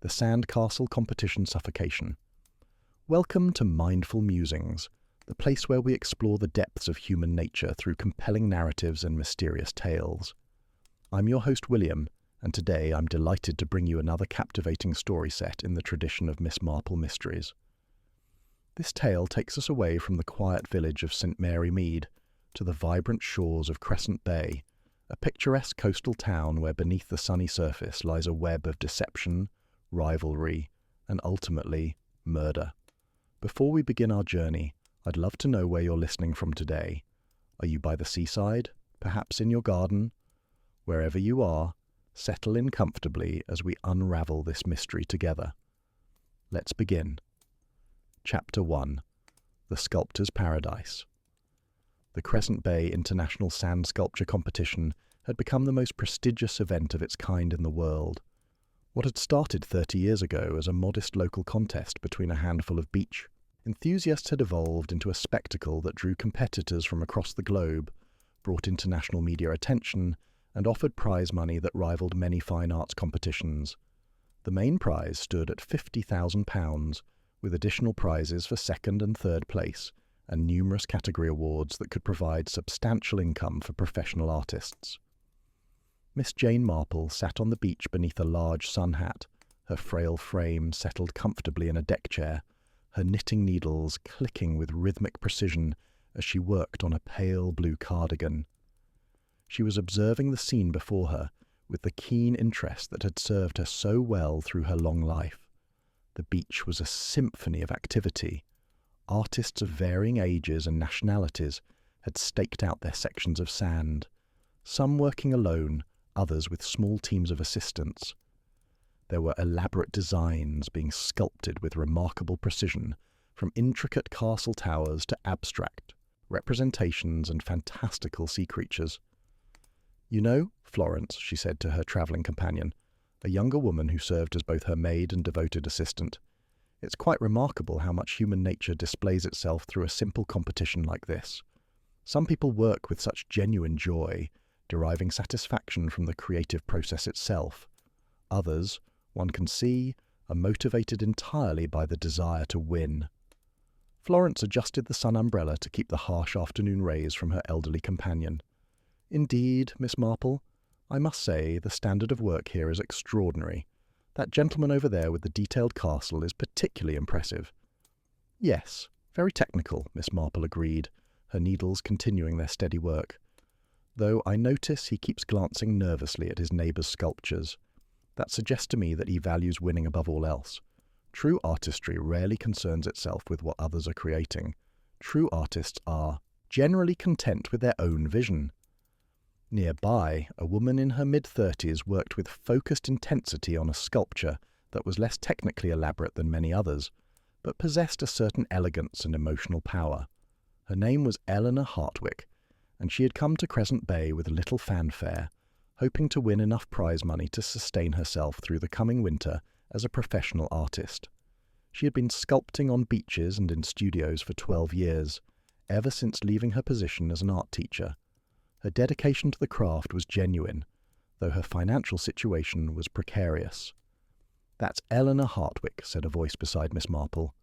the Sandcastle competition Suffocation. Welcome to Mindful Musings, the place where we explore the depths of human nature through compelling narratives and mysterious tales. I'm your host William, and today I'm delighted to bring you another captivating story set in the tradition of Miss Marple mysteries. This tale takes us away from the quiet village of St Mary Mead to the vibrant shores of Crescent Bay, a picturesque coastal town where beneath the sunny surface lies a web of deception, rivalry, and ultimately, murder. Before we begin our journey, I'd love to know where you're listening from today. Are you by the seaside? Perhaps in your garden? Wherever you are, settle in comfortably as we unravel this mystery together. Let's begin. Chapter 1. The Sculptor's Paradise. The Crescent Bay International Sand Sculpture Competition had become the most prestigious event of its kind in the world. What had started 30 years ago as a modest local contest between a handful of beach enthusiasts had evolved into a spectacle that drew competitors from across the globe, brought international media attention, and offered prize money that rivaled many fine arts competitions. The main prize stood at £50,000, with additional prizes for second and third place, and numerous category awards that could provide substantial income for professional artists. Miss Jane Marple sat on the beach beneath a large sun hat, her frail frame settled comfortably in a deck chair, her knitting needles clicking with rhythmic precision as she worked on a pale blue cardigan. She was observing the scene before her with the keen interest that had served her so well through her long life. The beach was a symphony of activity. Artists of varying ages and nationalities had staked out their sections of sand, some working alone, others with small teams of assistants. There were elaborate designs being sculpted with remarkable precision, from intricate castle towers to abstract representations and fantastical sea creatures. "You know, Florence," she said to her travelling companion, a younger woman who served as both her maid and devoted assistant, "it's quite remarkable how much human nature displays itself through a simple competition like this. Some people work with such genuine joy, deriving satisfaction from the creative process itself. Others, one can see, are motivated entirely by the desire to win." Florence adjusted the sun umbrella to keep the harsh afternoon rays from her elderly companion. "Indeed, Miss Marple, I must say the standard of work here is extraordinary. That gentleman over there with the detailed castle is particularly impressive." "Yes, very technical," Miss Marple agreed, her needles continuing their steady work. "Though I notice he keeps glancing nervously at his neighbour's sculptures. That suggests to me that he values winning above all else. True artistry rarely concerns itself with what others are creating. True artists are generally content with their own vision." Nearby, a woman in her mid-30s worked with focused intensity on a sculpture that was less technically elaborate than many others, but possessed a certain elegance and emotional power. Her name was Eleanor Hartwick, and she had come to Crescent Bay with little fanfare, hoping to win enough prize money to sustain herself through the coming winter as a professional artist. She had been sculpting on beaches and in studios for 12 years, ever since leaving her position as an art teacher. Her dedication to the craft was genuine, though her financial situation was precarious. "That's Eleanor Hartwick," said a voice beside Miss Marple.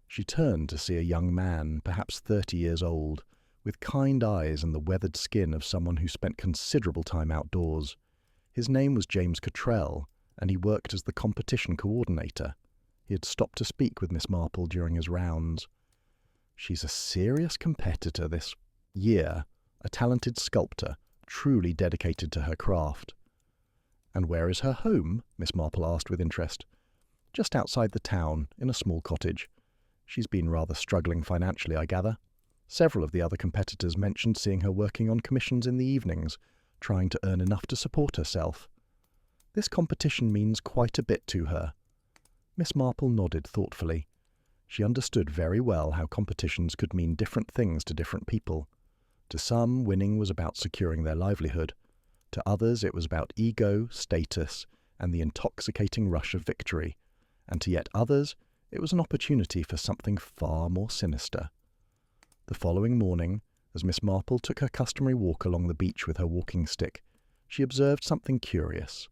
She turned to see a young man, perhaps 30 years old, with kind eyes and the weathered skin of someone who spent considerable time outdoors. His name was James Cottrell, and he worked as the competition coordinator. He had stopped to speak with Miss Marple during his rounds. "She's a serious competitor this year, a talented sculptor, truly dedicated to her craft." "And where is her home?" Miss Marple asked with interest. "Just outside the town, in a small cottage. She's been rather struggling financially, I gather. Several of the other competitors mentioned seeing her working on commissions in the evenings, trying to earn enough to support herself. This competition means quite a bit to her." Miss Marple nodded thoughtfully. She understood very well how competitions could mean different things to different people. To some, winning was about securing their livelihood. To others, it was about ego, status, and the intoxicating rush of victory. And to yet others, it was an opportunity for something far more sinister. The following morning, as Miss Marple took her customary walk along the beach with her walking stick, she observed something curious.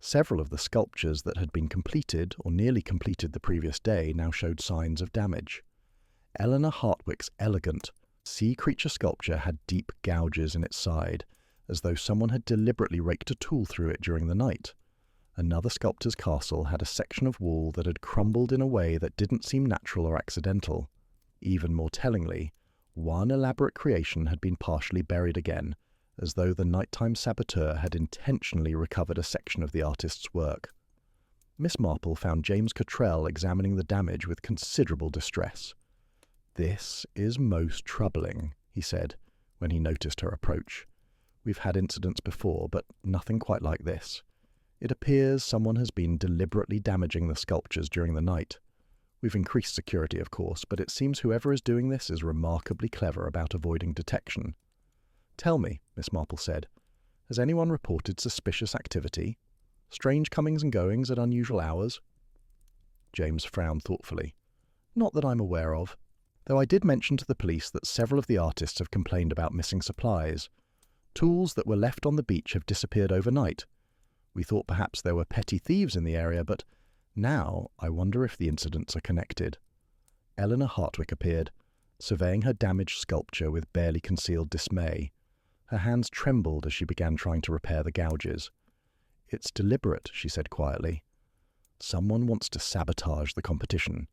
Several of the sculptures that had been completed or nearly completed the previous day now showed signs of damage. Eleanor Hartwick's elegant sea creature sculpture had deep gouges in its side, as though someone had deliberately raked a tool through it during the night. Another sculptor's castle had a section of wall that had crumbled in a way that didn't seem natural or accidental. Even more tellingly, one elaborate creation had been partially buried again, as though the nighttime saboteur had intentionally recovered a section of the artist's work. Miss Marple found James Cottrell examining the damage with considerable distress. "This is most troubling," he said, when he noticed her approach. "We've had incidents before, but nothing quite like this. It appears someone has been deliberately damaging the sculptures during the night. We've increased security, of course, but it seems whoever is doing this is remarkably clever about avoiding detection." "Tell me," Miss Marple said, "has anyone reported suspicious activity? Strange comings and goings at unusual hours?" James frowned thoughtfully. "Not that I'm aware of, though I did mention to the police that several of the artists have complained about missing supplies. Tools that were left on the beach have disappeared overnight. We thought perhaps there were petty thieves in the area, but now I wonder if the incidents are connected." Eleanor Hartwick appeared, surveying her damaged sculpture with barely concealed dismay. Her hands trembled as she began trying to repair the gouges. "It's deliberate," she said quietly. "Someone wants to sabotage the competition.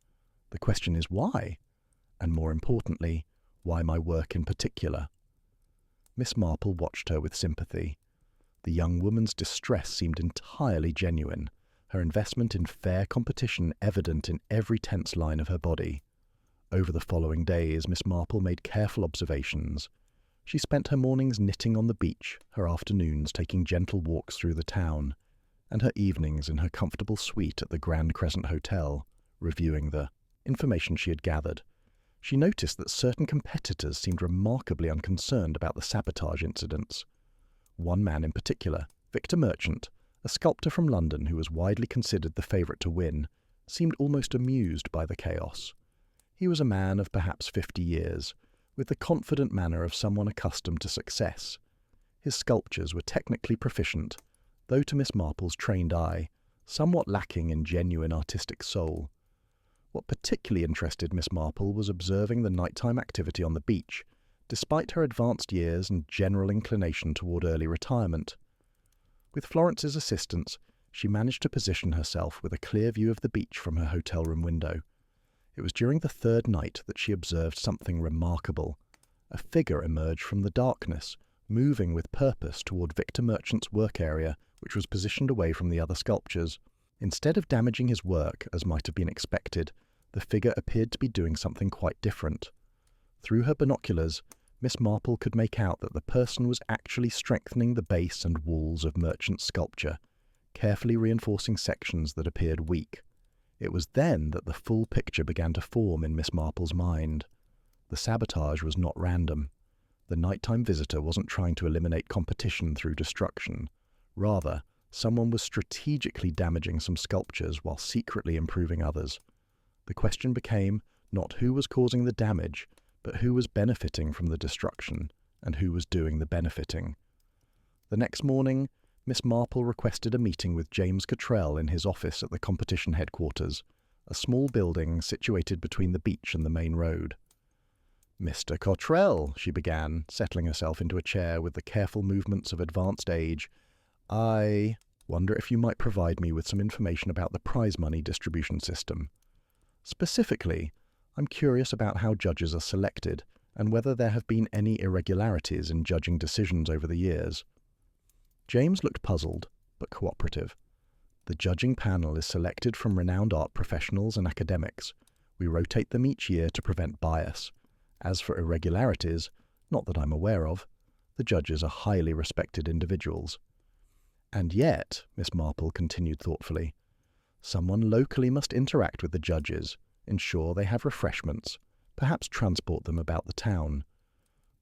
The question is why? And more importantly, why my work in particular?" Miss Marple watched her with sympathy. The young woman's distress seemed entirely genuine, her investment in fair competition evident in every tense line of her body. Over the following days, Miss Marple made careful observations. She spent her mornings knitting on the beach, her afternoons taking gentle walks through the town, and her evenings in her comfortable suite at the Grand Crescent Hotel, reviewing the information she had gathered. She noticed that certain competitors seemed remarkably unconcerned about the sabotage incidents. One man in particular, Victor Merchant, a sculptor from London who was widely considered the favourite to win, seemed almost amused by the chaos. He was a man of perhaps 50 years, with the confident manner of someone accustomed to success. His sculptures were technically proficient, though to Miss Marple's trained eye, somewhat lacking in genuine artistic soul. What particularly interested Miss Marple was observing the nighttime activity on the beach, despite her advanced years and general inclination toward early retirement. With Florence's assistance, she managed to position herself with a clear view of the beach from her hotel room window. It was during the third night that she observed something remarkable. A figure emerged from the darkness, moving with purpose toward Victor Merchant's work area, which was positioned away from the other sculptures. Instead of damaging his work, as might have been expected, the figure appeared to be doing something quite different. Through her binoculars, Miss Marple could make out that the person was actually strengthening the base and walls of Merchant's sculpture, carefully reinforcing sections that appeared weak. It was then that the full picture began to form in Miss Marple's mind. The sabotage was not random. The nighttime visitor wasn't trying to eliminate competition through destruction. Rather, someone was strategically damaging some sculptures while secretly improving others. The question became not who was causing the damage, but who was benefiting from the destruction, and who was doing the benefiting. The next morning, Miss Marple requested a meeting with James Cottrell in his office at the competition headquarters, a small building situated between the beach and the main road. "Mr. Cottrell," she began, settling herself into a chair with the careful movements of advanced age, "I wonder if you might provide me with some information about the prize money distribution system. Specifically, I'm curious about how judges are selected and whether there have been any irregularities in judging decisions over the years." James looked puzzled, but cooperative. "The judging panel is selected from renowned art professionals and academics. We rotate them each year to prevent bias. As for irregularities, not that I'm aware of. The judges are highly respected individuals." "And yet," Miss Marple continued thoughtfully, "someone locally must interact with the judges, ensure they have refreshments, perhaps transport them about the town.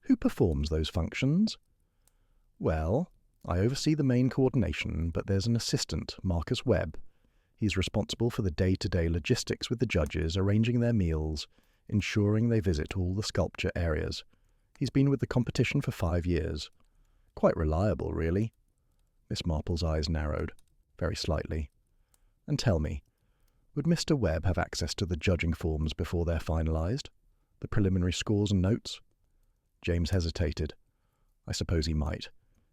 Who performs those functions?" "Well, I oversee the main coordination, but there's an assistant, Marcus Webb. He's responsible for the day-to-day logistics with the judges, arranging their meals, ensuring they visit all the sculpture areas. He's been with the competition for 5 years. Quite reliable, really." Miss Marple's eyes narrowed. very slightly. "And tell me, would Mr. Webb have access to the judging forms before they're finalised? The preliminary scores and notes?" James hesitated. "I suppose he might.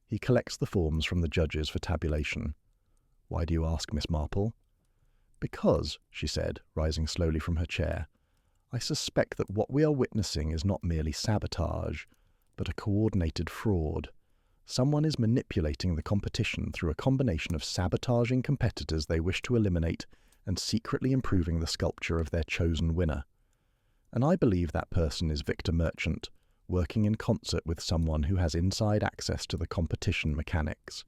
He collects the forms from the judges for tabulation." "Why do you ask, Miss Marple?" "Because," she said, rising slowly from her chair, "I suspect that what we are witnessing is not merely sabotage, but a coordinated fraud. Someone is manipulating the competition through a combination of sabotaging competitors they wish to eliminate and secretly improving the sculpture of their chosen winner. And I believe that person is Victor Merchant, working in concert with someone who has inside access to the competition mechanics.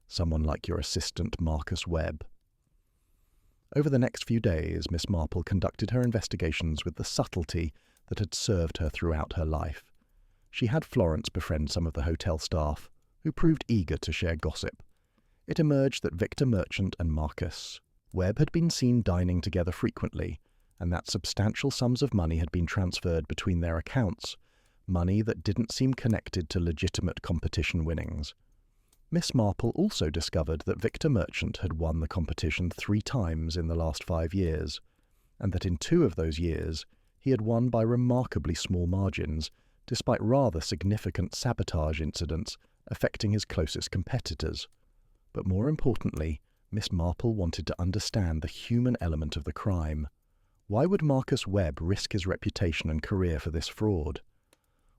Someone like your assistant, Marcus Webb." Over the next few days, Miss Marple conducted her investigations with the subtlety that had served her throughout her life. She had Florence befriend some of the hotel staff, who proved eager to share gossip. It emerged that Victor Merchant and Marcus Webb had been seen dining together frequently, and that substantial sums of money had been transferred between their accounts, money that didn't seem connected to legitimate competition winnings. Miss Marple also discovered that Victor Merchant had won the competition 3 times in the last 5 years, and that in 2 of those years he had won by remarkably small margins, despite rather significant sabotage incidents affecting his closest competitors. But more importantly, Miss Marple wanted to understand the human element of the crime. Why would Marcus Webb risk his reputation and career for this fraud?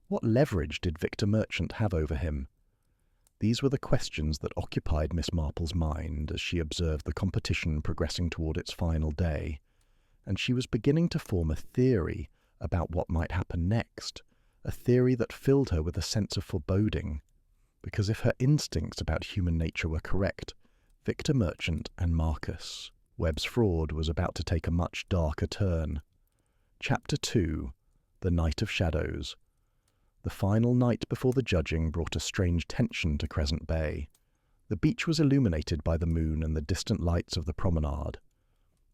What leverage did Victor Merchant have over him? These were the questions that occupied Miss Marple's mind as she observed the competition progressing toward its final day, and she was beginning to form a theory about what might happen next, a theory that filled her with a sense of foreboding. Because if her instincts about human nature were correct, Victor Merchant and Marcus Webb's fraud was about to take a much darker turn. Chapter 2. The Night of Shadows. The final night before the judging brought a strange tension to Crescent Bay. The beach was illuminated by the moon and the distant lights of the promenade.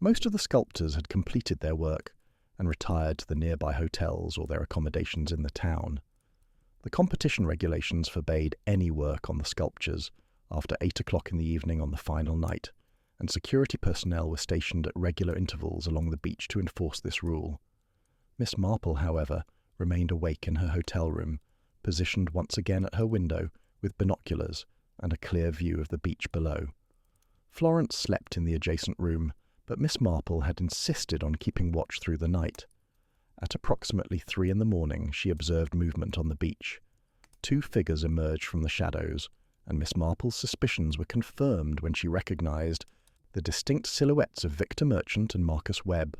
Most of the sculptors had completed their work and retired to the nearby hotels or their accommodations in the town. The competition regulations forbade any work on the sculptures after 8 o'clock in the evening on the final night, and security personnel were stationed at regular intervals along the beach to enforce this rule. Miss Marple, however, remained awake in her hotel room, positioned once again at her window with binoculars and a clear view of the beach below. Florence slept in the adjacent room, but Miss Marple had insisted on keeping watch through the night. At approximately 3 in the morning, she observed movement on the beach. 2 figures emerged from the shadows, and Miss Marple's suspicions were confirmed when she recognized the distinct silhouettes of Victor Merchant and Marcus Webb.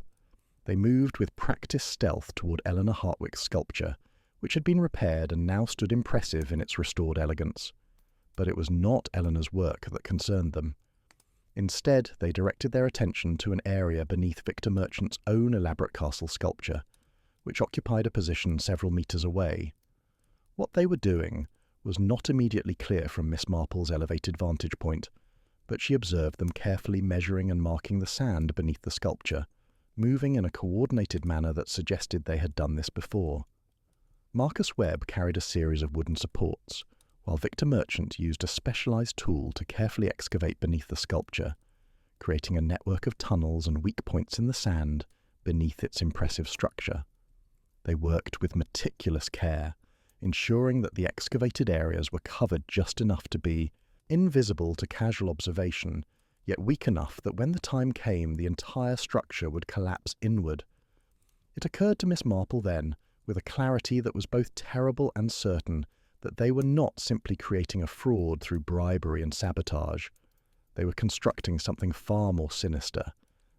They moved with practiced stealth toward Eleanor Hartwick's sculpture, which had been repaired and now stood impressive in its restored elegance. But it was not Eleanor's work that concerned them. Instead, they directed their attention to an area beneath Victor Merchant's own elaborate castle sculpture, which occupied a position several meters away. What they were doing was not immediately clear from Miss Marple's elevated vantage point, but she observed them carefully measuring and marking the sand beneath the sculpture, moving in a coordinated manner that suggested they had done this before. Marcus Webb carried a series of wooden supports, while Victor Merchant used a specialized tool to carefully excavate beneath the sculpture, creating a network of tunnels and weak points in the sand beneath its impressive structure. They worked with meticulous care, ensuring that the excavated areas were covered just enough to be invisible to casual observation, yet weak enough that when the time came the entire structure would collapse inward. It occurred to Miss Marple then, with a clarity that was both terrible and certain, that they were not simply creating a fraud through bribery and sabotage. They were constructing something far more sinister.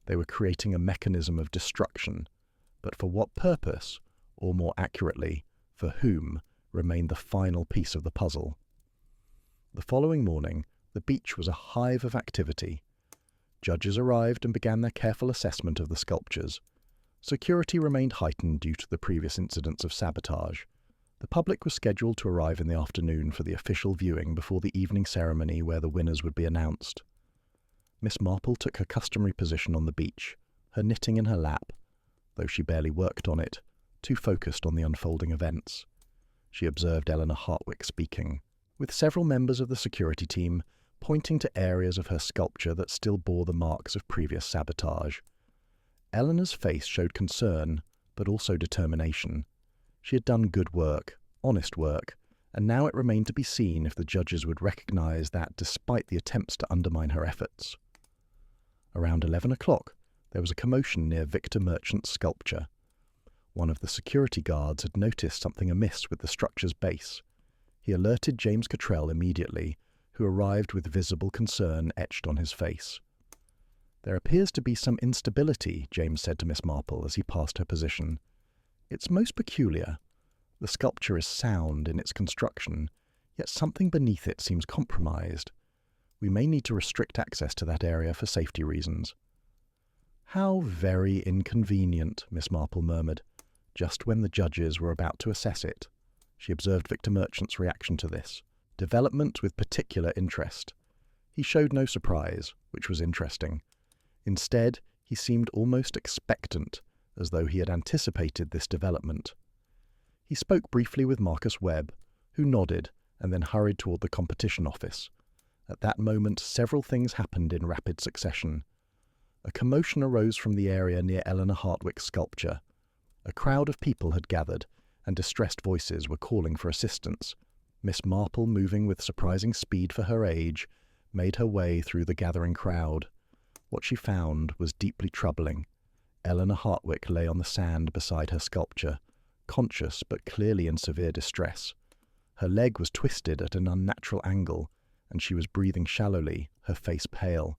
They were creating a mechanism of destruction. But for what purpose, or more accurately, for whom, remained the final piece of the puzzle. The following morning, the beach was a hive of activity. Judges arrived and began their careful assessment of the sculptures. Security remained heightened due to the previous incidents of sabotage. The public was scheduled to arrive in the afternoon for the official viewing before the evening ceremony where the winners would be announced. Miss Marple took her customary position on the beach, her knitting in her lap, though she barely worked on it, too focused on the unfolding events. She observed Eleanor Hartwick speaking. With several members of the security team, pointing to areas of her sculpture that still bore the marks of previous sabotage. Eleanor's face showed concern, but also determination. She had done good work, honest work, and now it remained to be seen if the judges would recognize that despite the attempts to undermine her efforts. Around 11 o'clock, there was a commotion near Victor Merchant's sculpture. One of the security guards had noticed something amiss with the structure's base. He alerted James Cottrell immediately, who arrived with visible concern etched on his face. "There appears to be some instability," James said to Miss Marple as he passed her position. "It's most peculiar. The sculpture is sound in its construction, yet something beneath it seems compromised. We may need to restrict access to that area for safety reasons." "How very inconvenient," Miss Marple murmured, just when the judges were about to assess it. She observed Victor Merchant's reaction to this development with particular interest. He showed no surprise, which was interesting. Instead, he seemed almost expectant, as though he had anticipated this development. He spoke briefly with Marcus Webb, who nodded and then hurried toward the competition office. At that moment, several things happened in rapid succession. A commotion arose from the area near Eleanor Hartwick's sculpture. A crowd of people had gathered, and distressed voices were calling for assistance. Miss Marple, moving with surprising speed for her age, made her way through the gathering crowd. What she found was deeply troubling. Eleanor Hartwick lay on the sand beside her sculpture, conscious but clearly in severe distress. Her leg was twisted at an unnatural angle, and she was breathing shallowly, her face pale.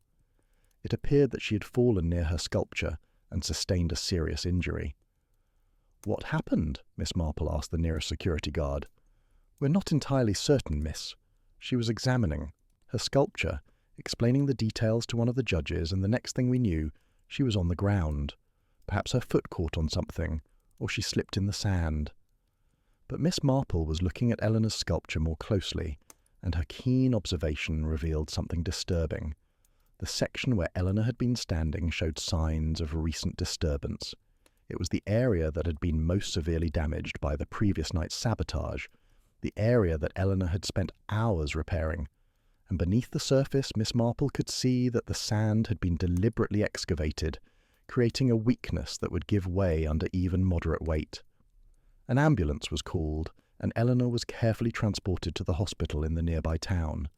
It appeared that she had fallen near her sculpture and sustained a serious injury. "What happened?" Miss Marple asked the nearest security guard. "We're not entirely certain, miss. She was examining her sculpture, explaining the details to one of the judges, and the next thing we knew, she was on the ground. Perhaps her foot caught on something, or she slipped in the sand." But Miss Marple was looking at Eleanor's sculpture more closely, and her keen observation revealed something disturbing. The section where Eleanor had been standing showed signs of recent disturbance. It was the area that had been most severely damaged by the previous night's sabotage, the area that Eleanor had spent hours repairing. And beneath the surface, Miss Marple could see that the sand had been deliberately excavated, creating a weakness that would give way under even moderate weight. An ambulance was called, and Eleanor was carefully transported to the hospital in the nearby town.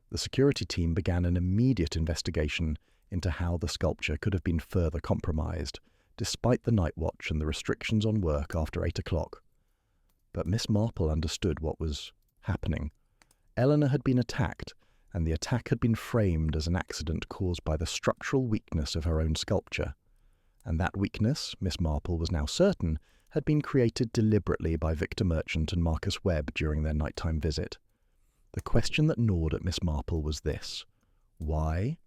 The security team began an immediate investigation into how the sculpture could have been further compromised, despite the night watch and the restrictions on work after 8 o'clock. But Miss Marple understood what was happening. Eleanor had been attacked, and the attack had been framed as an accident caused by the structural weakness of her own sculpture. And that weakness, Miss Marple was now certain, had been created deliberately by Victor Merchant and Marcus Webb during their nighttime visit. The question that gnawed at Miss Marple was this: why?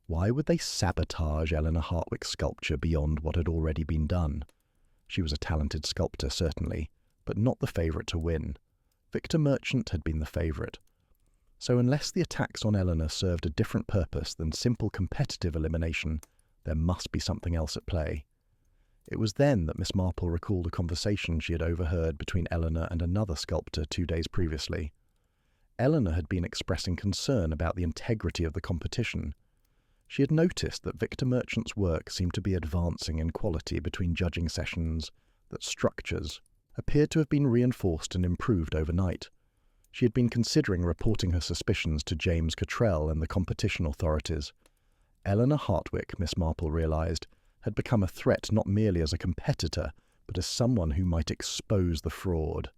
Why would they sabotage Eleanor Hartwick's sculpture beyond what had already been done? She was a talented sculptor, certainly, but not the favourite to win. Victor Merchant had been the favourite. So unless the attacks on Eleanor served a different purpose than simple competitive elimination, there must be something else at play. It was then that Miss Marple recalled a conversation she had overheard between Eleanor and another sculptor 2 days previously. Eleanor had been expressing concern about the integrity of the competition. She had noticed that Victor Merchant's work seemed to be advancing in quality between judging sessions, that structures appeared to have been reinforced and improved overnight. She had been considering reporting her suspicions to James Cottrell and the competition authorities. Eleanor Hartwick, Miss Marple realized, had become a threat not merely as a competitor, but as someone who might expose the fraud.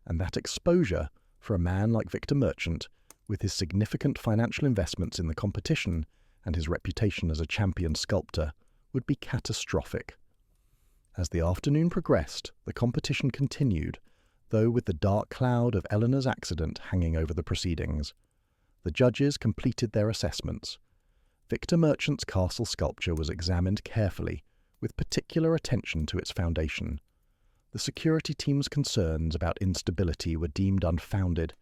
And that exposure, for a man like Victor Merchant, with his significant financial investments in the competition and his reputation as a champion sculptor, would be catastrophic. As the afternoon progressed, the competition continued, though with the dark cloud of Eleanor's accident hanging over the proceedings. The judges completed their assessments. Victor Merchant's castle sculpture was examined carefully, with particular attention to its foundation. The security team's concerns about instability were deemed unfounded,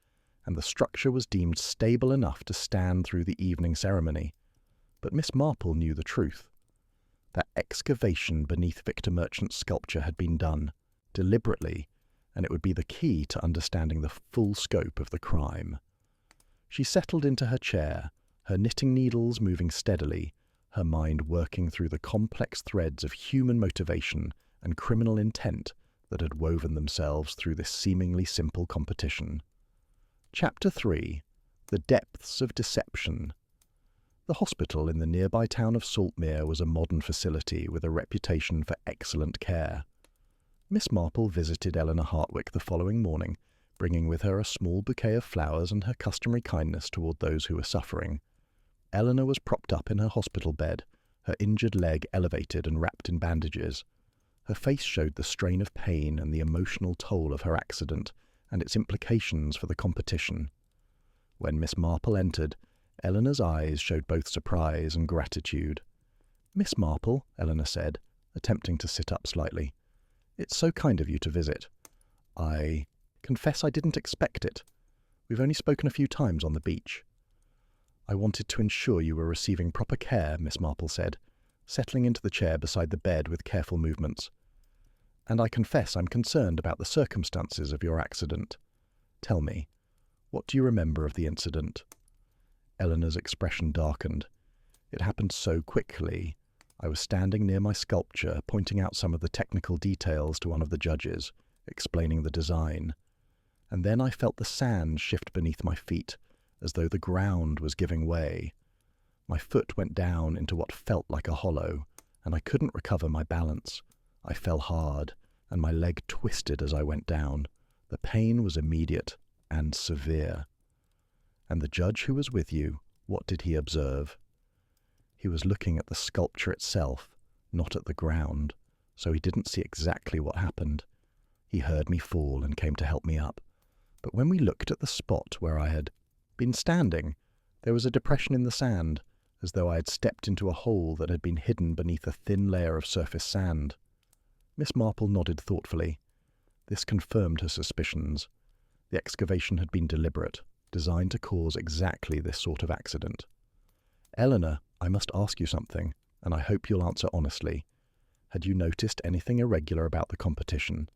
and the structure was deemed stable enough to stand through the evening ceremony. But Miss Marple knew the truth. That excavation beneath Victor Merchant's sculpture had been done, deliberately, and it would be the key to understanding the full scope of the crime. She settled into her chair, her knitting needles moving steadily, her mind working through the complex threads of human motivation and criminal intent that had woven themselves through this seemingly simple competition. Chapter 3. The Depths of Deception. The hospital in the nearby town of Saltmere was a modern facility with a reputation for excellent care. Miss Marple visited Eleanor Hartwick the following morning, bringing with her a small bouquet of flowers and her customary kindness toward those who were suffering. Eleanor was propped up in her hospital bed, her injured leg elevated and wrapped in bandages. Her face showed the strain of pain and the emotional toll of her accident and its implications for the competition. When Miss Marple entered, Eleanor's eyes showed both surprise and gratitude. "Miss Marple," Eleanor said, attempting to sit up slightly, "it's so kind of you to visit. I confess I didn't expect it. We've only spoken a few times on the beach." "I wanted to ensure you were receiving proper care," Miss Marple said, settling into the chair beside the bed with careful movements. "And I confess I'm concerned about the circumstances of your accident. Tell me, what do you remember of the incident?" Eleanor's expression darkened. "It happened so quickly. I was standing near my sculpture, pointing out some of the technical details to one of the judges, explaining the design. And then I felt the sand shift beneath my feet, as though the ground was giving way. My foot went down into what felt like a hollow, and I couldn't recover my balance. I fell hard, and my leg twisted as I went down. The pain was immediate and severe." "And the judge who was with you, what did he observe?" "He was looking at the sculpture itself, not at the ground, so he didn't see exactly what happened. He heard me fall and came to help me up. But when we looked at the spot where I had been standing, there was a depression in the sand, as though I had stepped into a hole that had been hidden beneath a thin layer of surface sand." Miss Marple nodded thoughtfully. This confirmed her suspicions. The excavation had been deliberate, designed to cause exactly this sort of accident. "Eleanor, I must ask you something, and I hope you'll answer honestly. Had you noticed anything irregular about the competition?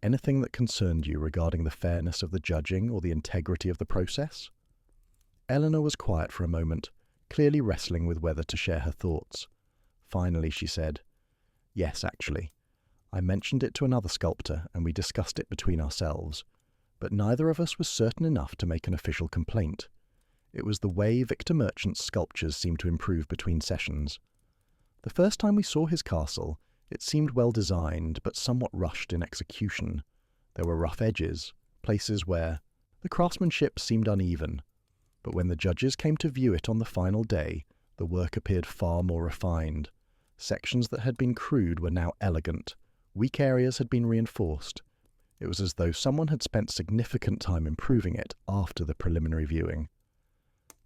Anything that concerned you regarding the fairness of the judging or the integrity of the process?" Eleanor was quiet for a moment, clearly wrestling with whether to share her thoughts. Finally she said, "Yes, actually. I mentioned it to another sculptor, and we discussed it between ourselves. But neither of us was certain enough to make an official complaint. It was the way Victor Merchant's sculptures seemed to improve between sessions. The first time we saw his castle, it seemed well designed, but somewhat rushed in execution. There were rough edges, places where the craftsmanship seemed uneven. But when the judges came to view it on the final day, the work appeared far more refined. Sections that had been crude were now elegant. Weak areas had been reinforced. It was as though someone had spent significant time improving it after the preliminary viewing."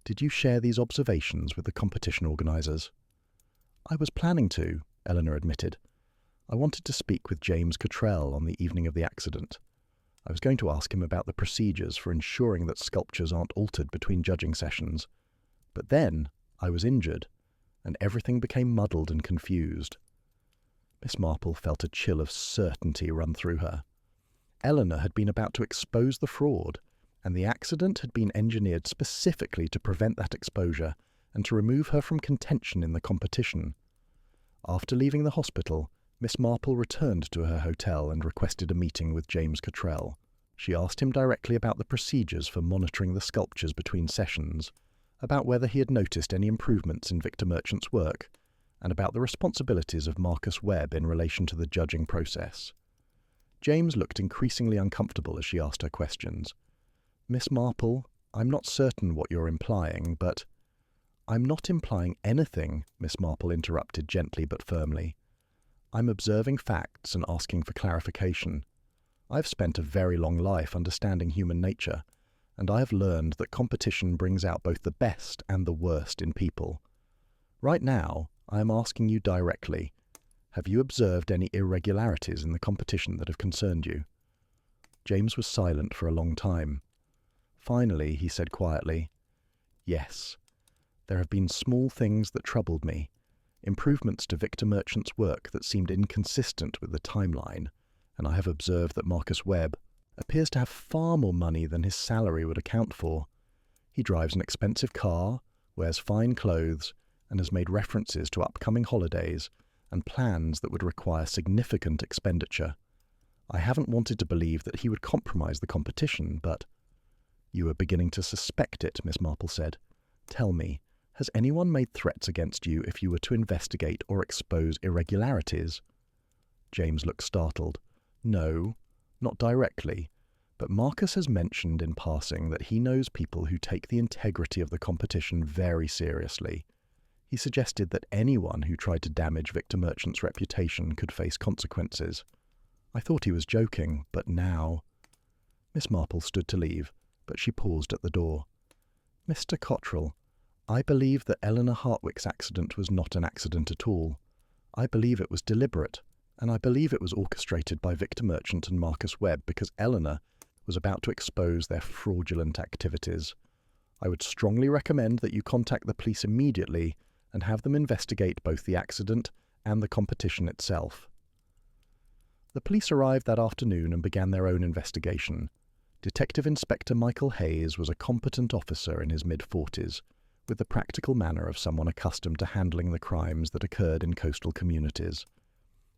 "Did you share these observations with the competition organisers?" "I was planning to," Eleanor admitted. "I wanted to speak with James Cottrell on the evening of the accident. I was going to ask him about the procedures for ensuring that sculptures aren't altered between judging sessions. But then I was injured, and everything became muddled and confused." Miss Marple felt a chill of certainty run through her. Eleanor had been about to expose the fraud, and the accident had been engineered specifically to prevent that exposure and to remove her from contention in the competition. After leaving the hospital, Miss Marple returned to her hotel and requested a meeting with James Cottrell. She asked him directly about the procedures for monitoring the sculptures between sessions, about whether he had noticed any improvements in Victor Merchant's work, and about the responsibilities of Marcus Webb in relation to the judging process. James looked increasingly uncomfortable as she asked her questions. "Miss Marple, I'm not certain what you're implying, but—" "I'm not implying anything," Miss Marple interrupted gently but firmly. "I'm observing facts and asking for clarification. I've spent a very long life understanding human nature, and I have learned that competition brings out both the best and the worst in people. Right now, I am asking you directly, have you observed any irregularities in the competition that have concerned you?" James was silent for a long time. Finally, he said quietly, "Yes. There have been small things that troubled me, improvements to Victor Merchant's work that seemed inconsistent with the timeline, and I have observed that Marcus Webb appears to have far more money than his salary would account for. He drives an expensive car, wears fine clothes, and has made references to upcoming holidays and plans that would require significant expenditure. I haven't wanted to believe that he would compromise the competition, but—" "You are beginning to suspect it," Miss Marple said. "Tell me, has anyone made threats against you if you were to investigate or expose irregularities?" James looked startled. "No, not directly, but Marcus has mentioned in passing that he knows people who take the integrity of the competition very seriously. He suggested that anyone who tried to damage Victor Merchant's reputation could face consequences. I thought he was joking, but now—" Miss Marple stood to leave, but she paused at the door. "Mr. Cottrell, I believe that Eleanor Hartwick's accident was not an accident at all. I believe it was deliberate, and I believe it was orchestrated by Victor Merchant and Marcus Webb because Eleanor was about to expose their fraudulent activities. I would strongly recommend that you contact the police immediately and have them investigate both the accident and the competition itself." The police arrived that afternoon and began their own investigation. Detective Inspector Michael Hayes was a competent officer in his mid-40s, with the practical manner of someone accustomed to handling the crimes that occurred in coastal communities.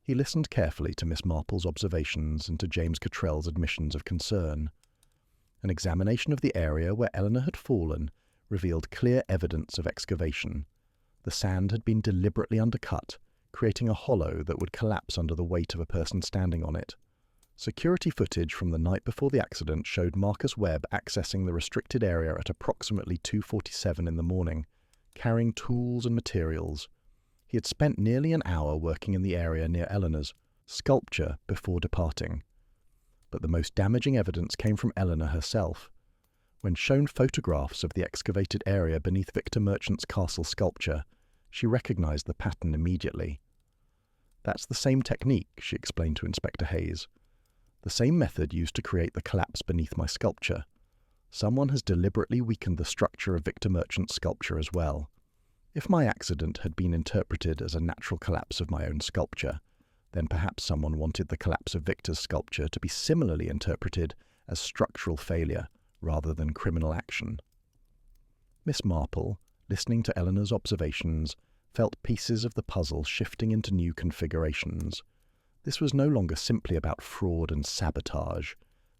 He listened carefully to Miss Marple's observations and to James Cottrell's admissions of concern. An examination of the area where Eleanor had fallen revealed clear evidence of excavation. The sand had been deliberately undercut, creating a hollow that would collapse under the weight of a person standing on it. Security footage from the night before the accident showed Marcus Webb accessing the restricted area at approximately 2:47 in the morning, carrying tools and materials. He had spent nearly an hour working in the area near Eleanor's sculpture before departing. But the most damaging evidence came from Eleanor herself. When shown photographs of the excavated area beneath Victor Merchant's castle sculpture, she recognized the pattern immediately. "That's the same technique," she explained to Inspector Hayes. "The same method used to create the collapse beneath my sculpture. Someone has deliberately weakened the structure of Victor Merchant's sculpture as well. If my accident had been interpreted as a natural collapse of my own sculpture, then perhaps someone wanted the collapse of Victor's sculpture to be similarly interpreted as structural failure rather than criminal action." Miss Marple, listening to Eleanor's observations, felt pieces of the puzzle shifting into new configurations. This was no longer simply about fraud and sabotage.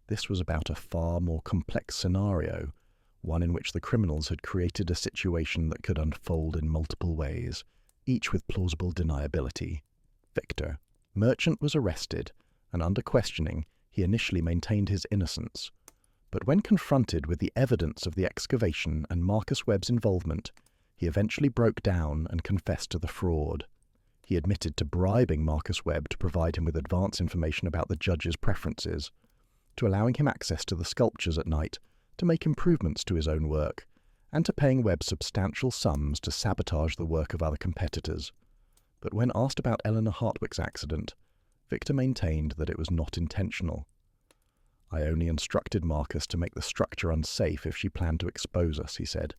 This was about a far more complex scenario, one in which the criminals had created a situation that could unfold in multiple ways, each with plausible deniability. Victor Merchant was arrested, and under questioning, he initially maintained his innocence. But when confronted with the evidence of the excavation and Marcus Webb's involvement, he eventually broke down and confessed to the fraud. He admitted to bribing Marcus Webb to provide him with advance information about the judge's preferences, to allowing him access to the sculptures at night, to make improvements to his own work, and to paying Webb substantial sums to sabotage the work of other competitors. But when asked about Eleanor Hartwick's accident, Victor maintained that it was not intentional. "I only instructed Marcus to make the structure unsafe if she planned to expose us," he said.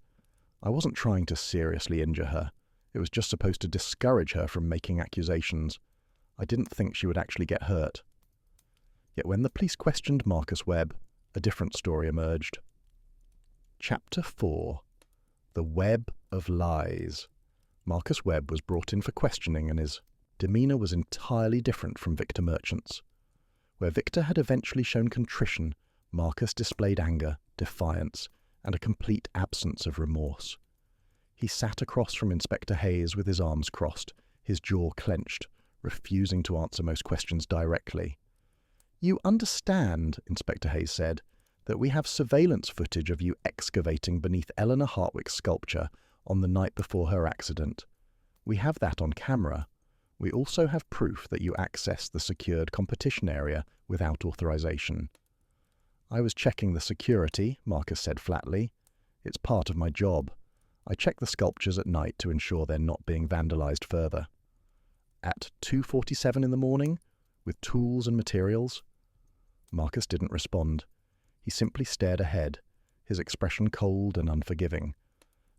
"I wasn't trying to seriously injure her. It was just supposed to discourage her from making accusations. I didn't think she would actually get hurt." Yet when the police questioned Marcus Webb, a different story emerged. Chapter 4. The Web of Lies. Marcus Webb was brought in for questioning, and his demeanour was entirely different from Victor Merchant's. Where Victor had eventually shown contrition, Marcus displayed anger, defiance, and a complete absence of remorse. He sat across from Inspector Hayes with his arms crossed, his jaw clenched, refusing to answer most questions directly. "You understand," Inspector Hayes said, "that we have surveillance footage of you excavating beneath Eleanor Hartwick's sculpture on the night before her accident. We have that on camera. We also have proof that you accessed the secured competition area without authorization." "I was checking the security," Marcus said flatly. "It's part of my job. I check the sculptures at night to ensure they're not being vandalized further." "At 2:47 in the morning, with tools and materials?" Marcus didn't respond. He simply stared ahead, his expression cold and unforgiving.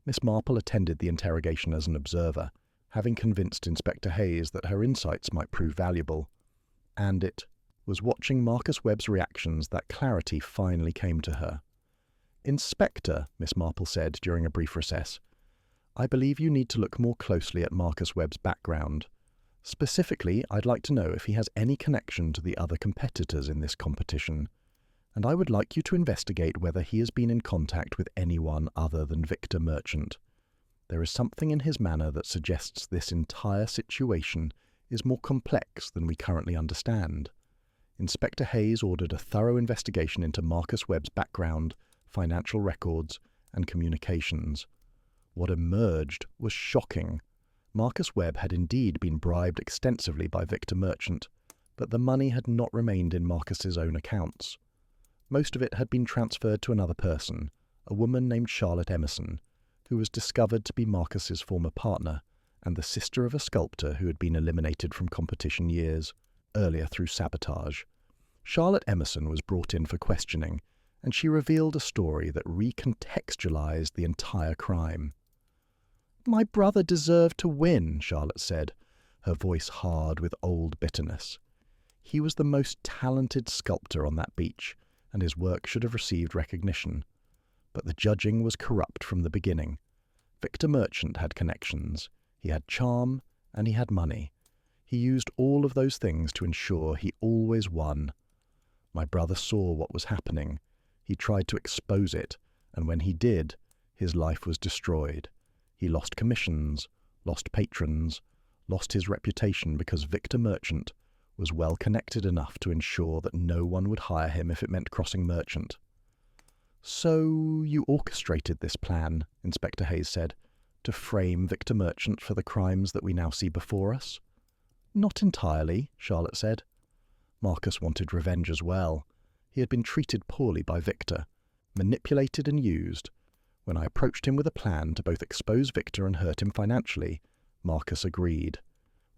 Miss Marple attended the interrogation as an observer, having convinced Inspector Hayes that her insights might prove valuable. And it was watching Marcus Webb's reactions that clarity finally came to her. "Inspector," Miss Marple said during a brief recess, I believe you need to look more closely at Marcus Webb's background. Specifically, I'd like to know if he has any connection to the other competitors in this competition, and I would like you to investigate whether he has been in contact with anyone other than Victor Merchant. There is something in his manner that suggests this entire situation is more complex than we currently understand. Inspector Hayes ordered a thorough investigation into Marcus Webb's background, financial records, and communications. What emerged was shocking. Marcus Webb had indeed been bribed extensively by Victor Merchant, but the money had not remained in Marcus's own accounts. Most of it had been transferred to another person, a woman named Charlotte Emerson, who was discovered to be Marcus's former partner and the sister of a sculptor who had been eliminated from competition years earlier through sabotage. Charlotte Emerson was brought in for questioning, and she revealed a story that recontextualized the entire crime. "My brother deserved to win," Charlotte said, her voice hard with old bitterness. "He was the most talented sculptor on that beach, and his work should have received recognition. But the judging was corrupt from the beginning. Victor Merchant had connections, he had charm, and he had money. He used all of those things to ensure he always won. My brother saw what was happening. He tried to expose it, and when he did, his life was destroyed. He lost commissions, lost patrons, lost his reputation because Victor Merchant was well connected enough to ensure that no one would hire him if it meant crossing Merchant." "So you orchestrated this plan," Inspector Hayes said, "to frame Victor Merchant for the crimes that we now see before us?" "Not entirely," Charlotte said. "Marcus wanted revenge as well. He had been treated poorly by Victor, manipulated and used. When I approached him with a plan to both expose Victor and hurt him financially, Marcus agreed.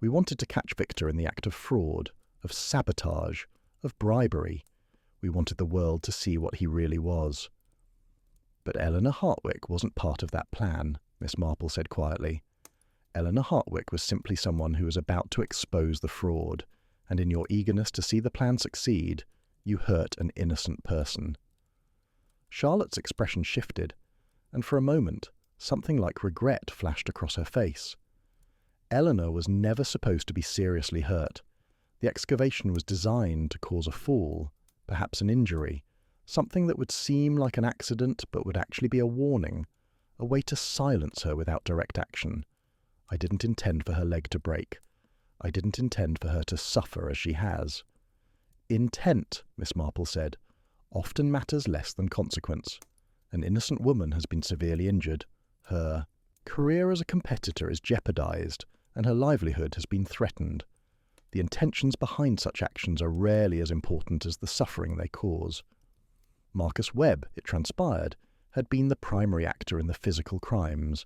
We wanted to catch Victor in the act of fraud, of sabotage, of bribery. We wanted the world to see what he really was." "But Eleanor Hartwick wasn't part of that plan," Miss Marple said quietly. "Eleanor Hartwick was simply someone who was about to expose the fraud, and in your eagerness to see the plan succeed, you hurt an innocent person." Charlotte's expression shifted, and for a moment, something like regret flashed across her face. Eleanor was never supposed to be seriously hurt. The excavation was designed to cause a fall, perhaps an injury, something that would seem like an accident but would actually be a warning, a way to silence her without direct action. I didn't intend for her leg to break. I didn't intend for her to suffer as she has. "Intent," Miss Marple said, "often matters less than consequence. An innocent woman has been severely injured. Her career as a competitor is jeopardized, and her livelihood has been threatened. The intentions behind such actions are rarely as important as the suffering they cause." Marcus Webb, it transpired, had been the primary actor in the physical crimes.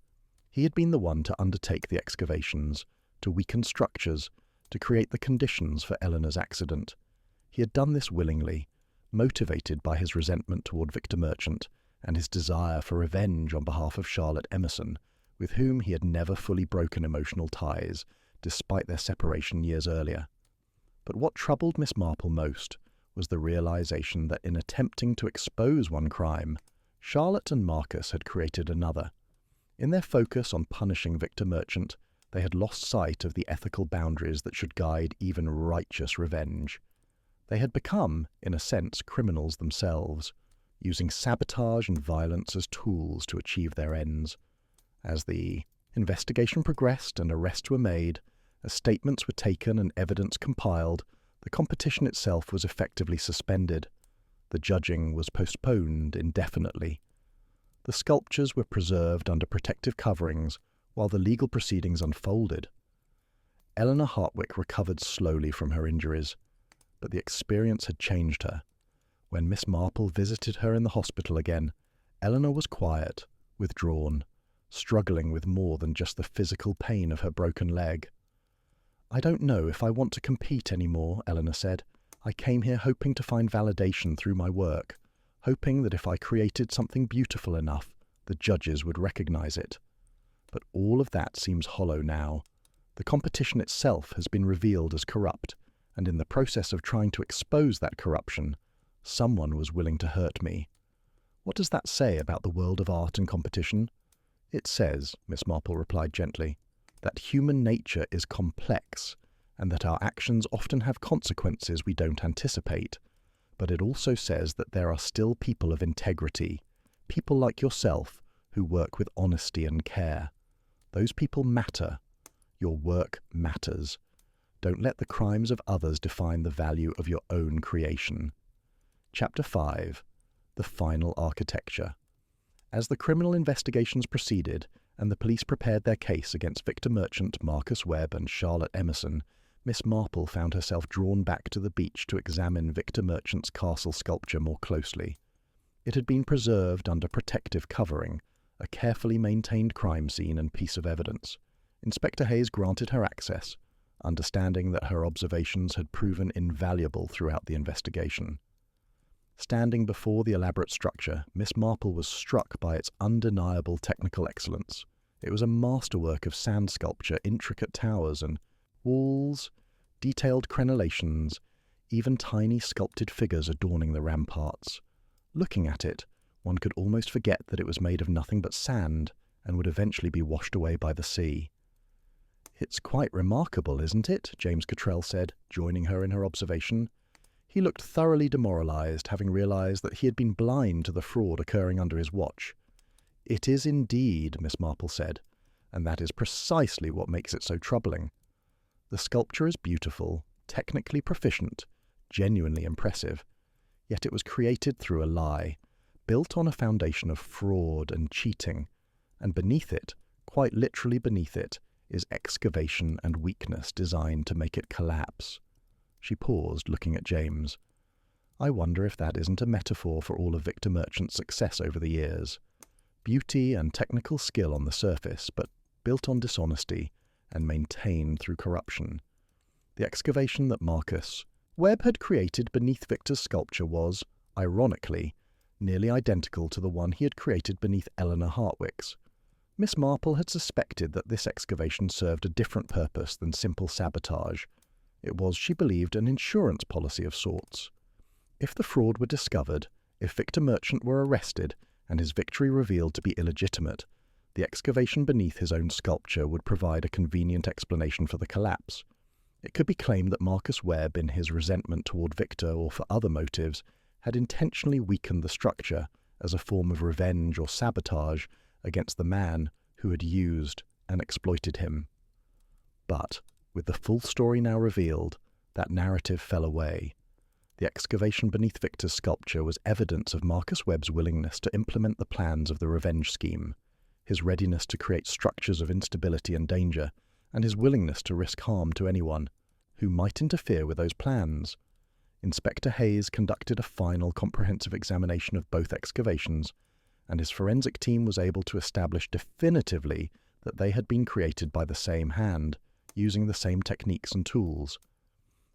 He had been the one to undertake the excavations, to weaken structures, to create the conditions for Eleanor's accident. He had done this willingly, motivated by his resentment toward Victor Merchant and his desire for revenge on behalf of Charlotte Emerson, with whom he had never fully broken emotional ties, despite their separation years earlier. But what troubled Miss Marple most was the realization that in attempting to expose one crime, Charlotte and Marcus had created another. In their focus on punishing Victor Merchant, they had lost sight of the ethical boundaries that should guide even righteous revenge. They had become, in a sense, criminals themselves, using sabotage and violence as tools to achieve their ends. As the investigation progressed and arrests were made, as statements were taken and evidence compiled, the competition itself was effectively suspended. The judging was postponed indefinitely. The sculptures were preserved under protective coverings while the legal proceedings unfolded. Eleanor Hartwick recovered slowly from her injuries, but the experience had changed her. When Miss Marple visited her in the hospital again, Eleanor was quiet, withdrawn, struggling with more than just the physical pain of her broken leg. "I don't know if I want to compete anymore," Eleanor said. "I came here hoping to find validation through my work, hoping that if I created something beautiful enough, the judges would recognize it. But all of that seems hollow now. The competition itself has been revealed as corrupt, and in the process of trying to expose that corruption, someone was willing to hurt me. What does that say about the world of art and competition? "It says," Miss Marple replied gently, "that human nature is complex and that our actions often have consequences we don't anticipate. But it also says that there are still people of integrity, people like yourself who work with honesty and care. Those people matter. Your work matters. Don't let the crimes of others define the value of your own creation." Chapter 5. The Final Architecture. As the criminal investigations proceeded and the police prepared their case against Victor Merchant, Marcus Webb and Charlotte Emerson, Miss Marple found herself drawn back to the beach to examine Victor Merchant's castle sculpture more closely. It had been preserved under protective covering, a carefully maintained crime scene and piece of evidence. Inspector Hayes granted her access, understanding that her observations had proven invaluable throughout the investigation. Standing before the elaborate structure, Miss Marple was struck by its undeniable technical excellence. It was a masterwork of sand sculpture, intricate towers and walls, detailed crenellations, even tiny sculpted figures adorning the ramparts. Looking at it, one could almost forget that it was made of nothing but sand and would eventually be washed away by the sea. "It's quite remarkable, isn't it?" James Cottrell said, joining her in her observation. He looked thoroughly demoralized, having realized that he had been blind to the fraud occurring under his watch. "It is indeed," Miss Marple said, "and that is precisely what makes it so troubling. The sculpture is beautiful, technically proficient, genuinely impressive, yet it was created through a lie, built on a foundation of fraud and cheating, and beneath it, quite literally beneath it, is excavation and weakness designed to make it collapse." She paused, looking at James. "I wonder if that isn't a metaphor for all of Victor Merchant's success over the years. Beauty and technical skill on the surface, but built on dishonesty and maintained through corruption. The excavation that Marcus Webb had created beneath Victor's sculpture was, ironically, nearly identical to the one he had created beneath Eleanor Hartwick's. Miss Marple had suspected that this excavation served a different purpose than simple sabotage. It was, she believed, an insurance policy of sorts. If the fraud were discovered, if Victor Merchant were arrested and his victory revealed to be illegitimate, the excavation beneath his own sculpture would provide a convenient explanation for the collapse. It could be claimed that Marcus Webb, in his resentment toward Victor or for other motives, had intentionally weakened the structure as a form of revenge or sabotage against the man who had used and exploited him. But, with the full story now revealed, that narrative fell away. The excavation beneath Victor's sculpture was evidence of Marcus Webb's willingness to implement the plans of the revenge scheme, his readiness to create structures of instability and danger, and his willingness to risk harm to anyone who might interfere with those plans. Inspector Hayes conducted a final comprehensive examination of both excavations, and his forensic team was able to establish definitively that they had been created by the same hand, using the same techniques and tools.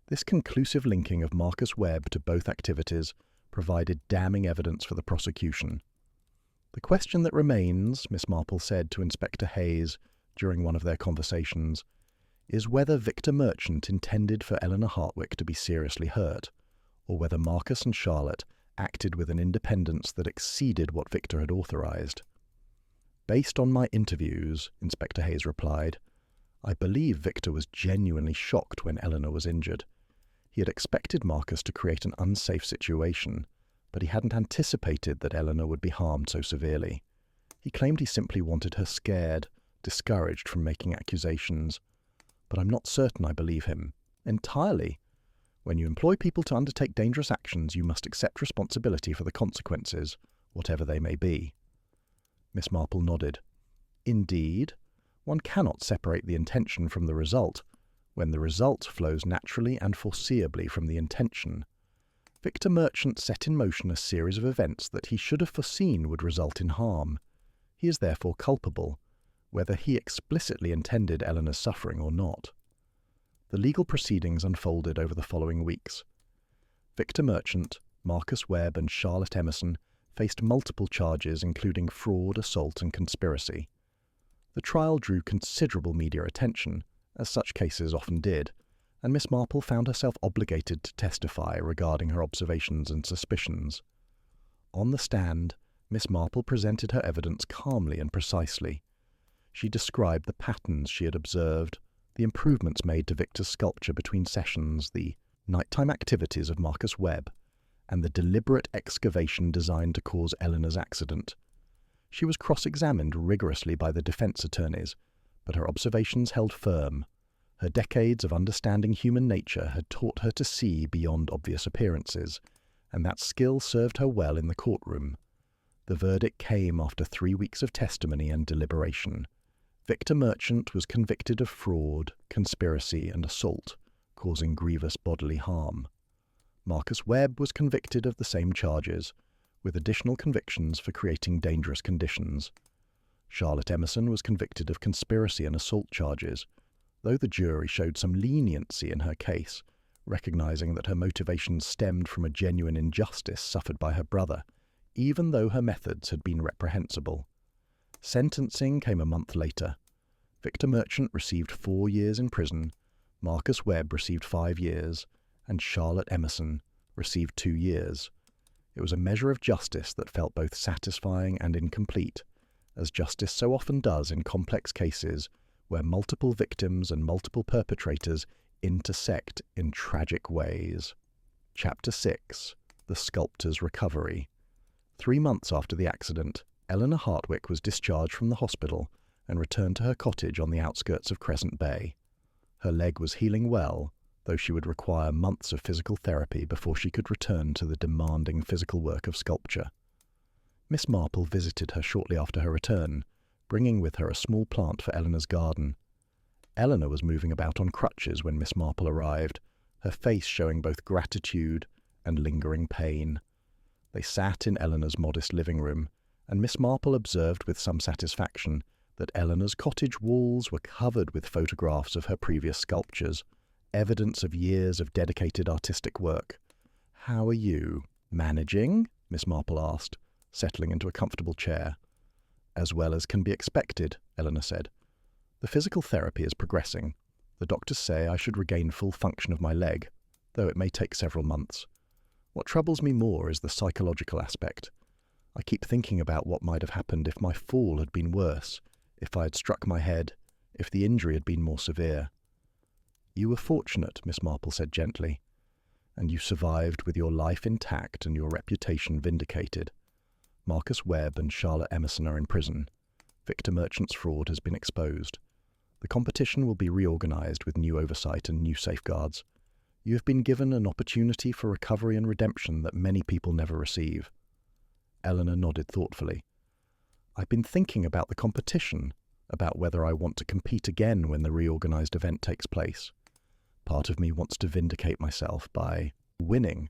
This conclusive linking of Marcus Webb to both activities provided damning evidence for the prosecution. "The question that remains," Miss Marple said to Inspector Hayes during one of their conversations, "is whether Victor Merchant intended for Eleanor Hartwick to be seriously hurt, or whether Marcus and Charlotte acted with an independence that exceeded what Victor had authorized." "Based on my interviews," Inspector Hayes replied, "I believe Victor was genuinely shocked when Eleanor was injured. He had expected Marcus to create an unsafe situation, but he hadn't anticipated that Eleanor would be harmed so severely. He claimed he simply wanted her scared, discouraged from making accusations. But I'm not certain I believe him. Entirely. When you employ people to undertake dangerous actions, you must accept responsibility for the consequences, whatever they may be." Miss Marple nodded. "Indeed. One cannot separate the intention from the result, when the result flows naturally and foreseeably from the intention. Victor Merchant set in motion a series of events that he should have foreseen would result in harm. He is therefore culpable, whether he explicitly intended Eleanor's suffering or not." The legal proceedings unfolded over the following weeks. Victor Merchant, Marcus Webb, and Charlotte Emerson faced multiple charges including fraud, assault, and conspiracy. The trial drew considerable media attention, as such cases often did, and Miss Marple found herself obligated to testify regarding her observations and suspicions. On the stand, Miss Marple presented her evidence calmly and precisely. She described the patterns she had observed, the improvements made to Victor's sculpture between sessions, the nighttime activities of Marcus Webb, and the deliberate excavation designed to cause Eleanor's accident. She was cross-examined rigorously by the defense attorneys, but her observations held firm. Her decades of understanding human nature had taught her to see beyond obvious appearances, and that skill served her well in the courtroom. The verdict came after 3 weeks of testimony and deliberation. Victor Merchant was convicted of fraud, conspiracy, and assault, causing grievous bodily harm. Marcus Webb was convicted of the same charges, with additional convictions for creating dangerous conditions. Charlotte Emerson was convicted of conspiracy and assault charges, though the jury showed some leniency in her case, recognizing that her motivations stemmed from a genuine injustice suffered by her brother, even though her methods had been reprehensible. Sentencing came a month later. Victor Merchant received 4 years in prison, Marcus Webb received 5 years, and Charlotte Emerson received 2 years. It was a measure of justice that felt both satisfying and incomplete, as justice so often does in complex cases where multiple victims and multiple perpetrators intersect in tragic ways. Chapter 6. The Sculptor's Recovery. 3 months after the accident, Eleanor Hartwick was discharged from the hospital and returned to her cottage on the outskirts of Crescent Bay. Her leg was healing well, though she would require months of physical therapy before she could return to the demanding physical work of sculpture. Miss Marple visited her shortly after her return, bringing with her a small plant for Eleanor's garden. Eleanor was moving about on crutches when Miss Marple arrived, her face showing both gratitude and lingering pain. They sat in Eleanor's modest living room, and Miss Marple observed with some satisfaction that Eleanor's cottage walls were covered with photographs of her previous sculptures, evidence of years of dedicated artistic work. "How are you? Managing?" Miss Marple asked, settling into a comfortable chair. "As well as can be expected," Eleanor said. "The physical therapy is progressing. The doctors say I should regain full function of my leg, though it may take several months. What troubles me more is the psychological aspect. I keep thinking about what might have happened if my fall had been worse, if I had struck my head, if the injury had been more severe." "You were fortunate," Miss Marple said gently, "and you survived with your life intact and your reputation vindicated. Marcus Webb and Charlotte Emerson are in prison. Victor Merchant's fraud has been exposed. The competition will be reorganized with new oversight and new safeguards. You have been given an opportunity for recovery and redemption that many people never receive." Eleanor nodded thoughtfully. "I've been thinking about the competition, about whether I want to compete again when the reorganized event takes place. Part of me wants to vindicate myself by winning,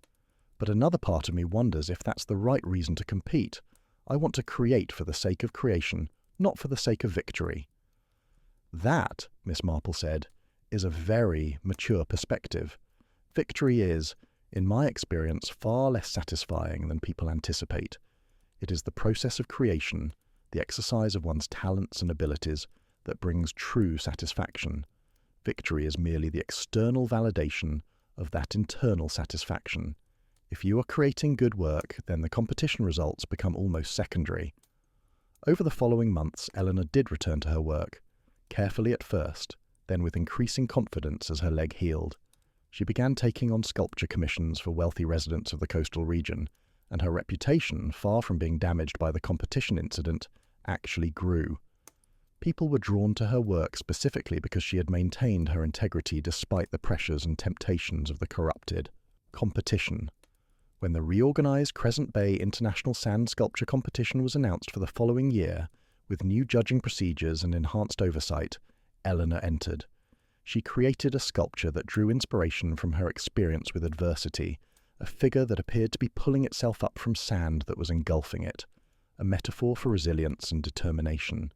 but another part of me wonders if that's the right reason to compete. I want to create for the sake of creation, not for the sake of victory." "That," Miss Marple said, "is a very mature perspective. Victory is, in my experience, far less satisfying than people anticipate. It is the process of creation, the exercise of one's talents and abilities, that brings true satisfaction. Victory is merely the external validation of that internal satisfaction. If you are creating good work, then the competition results become almost secondary." Over the following months, Eleanor did return to her work, carefully at first, then with increasing confidence as her leg healed. She began taking on sculpture commissions for wealthy residents of the coastal region, and her reputation, far from being damaged by the competition incident, actually grew. People were drawn to her work specifically because she had maintained her integrity despite the pressures and temptations of the corrupted. Competition. When the reorganized Crescent Bay International Sand Sculpture Competition was announced for the following year, with new judging procedures and enhanced oversight, Eleanor entered. She created a sculpture that drew inspiration from her experience with adversity, a figure that appeared to be pulling itself up from sand that was engulfing it, a metaphor for resilience and determination.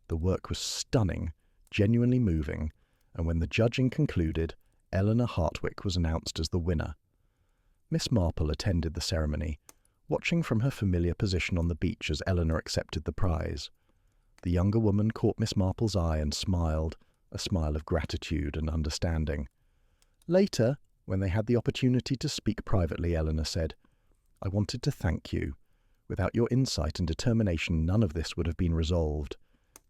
The work was stunning, genuinely moving, and when the judging concluded, Eleanor Hartwick was announced as the winner. Miss Marple attended the ceremony, watching from her familiar position on the beach as Eleanor accepted the prize. The younger woman caught Miss Marple's eye and smiled, a smile of gratitude and understanding. Later, when they had the opportunity to speak privately, Eleanor said, "I wanted to thank you. Without your insight and determination, none of this would have been resolved.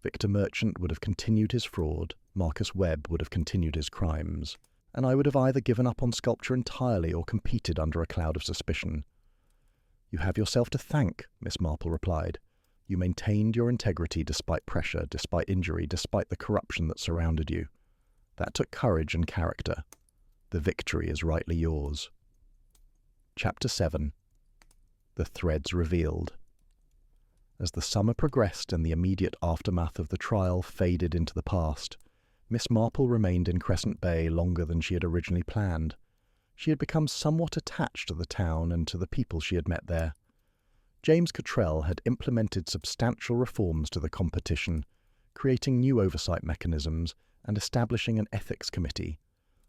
Victor Merchant would have continued his fraud, Marcus Webb would have continued his crimes, and I would have either given up on sculpture entirely or competed under a cloud of suspicion. You have yourself to thank, Miss Marple replied. You maintained your integrity despite pressure, despite injury, despite the corruption that surrounded you. That took courage and character. The victory is rightly yours. Chapter 7. The Threads Revealed. As the summer progressed and the immediate aftermath of the trial faded into the past, Miss Marple remained in Crescent Bay longer than she had originally planned. She had become somewhat attached to the town and to the people she had met there. James Cottrell had implemented substantial reforms to the competition, creating new oversight mechanisms and establishing an ethics committee.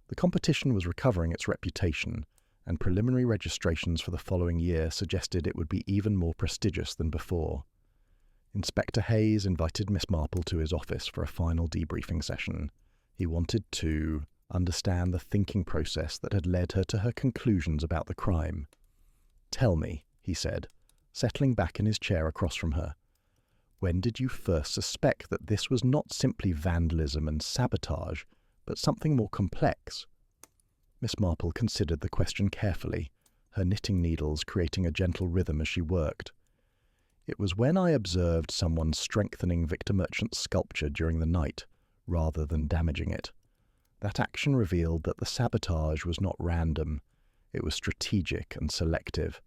The competition was recovering its reputation, and preliminary registrations for the following year suggested it would be even more prestigious than before. Inspector Hayes invited Miss Marple to his office for a final debriefing session. He wanted to understand the thinking process that had led her to her conclusions about the crime. "Tell me," he said, settling back in his chair across from her, "when did you first suspect that this was not simply vandalism and sabotage, but something more complex?" Miss Marple considered the question carefully, her knitting needles creating a gentle rhythm as she worked. "It was when I observed someone strengthening Victor Merchant's sculpture during the night, rather than damaging it. That action revealed that the sabotage was not random, it was strategic and selective.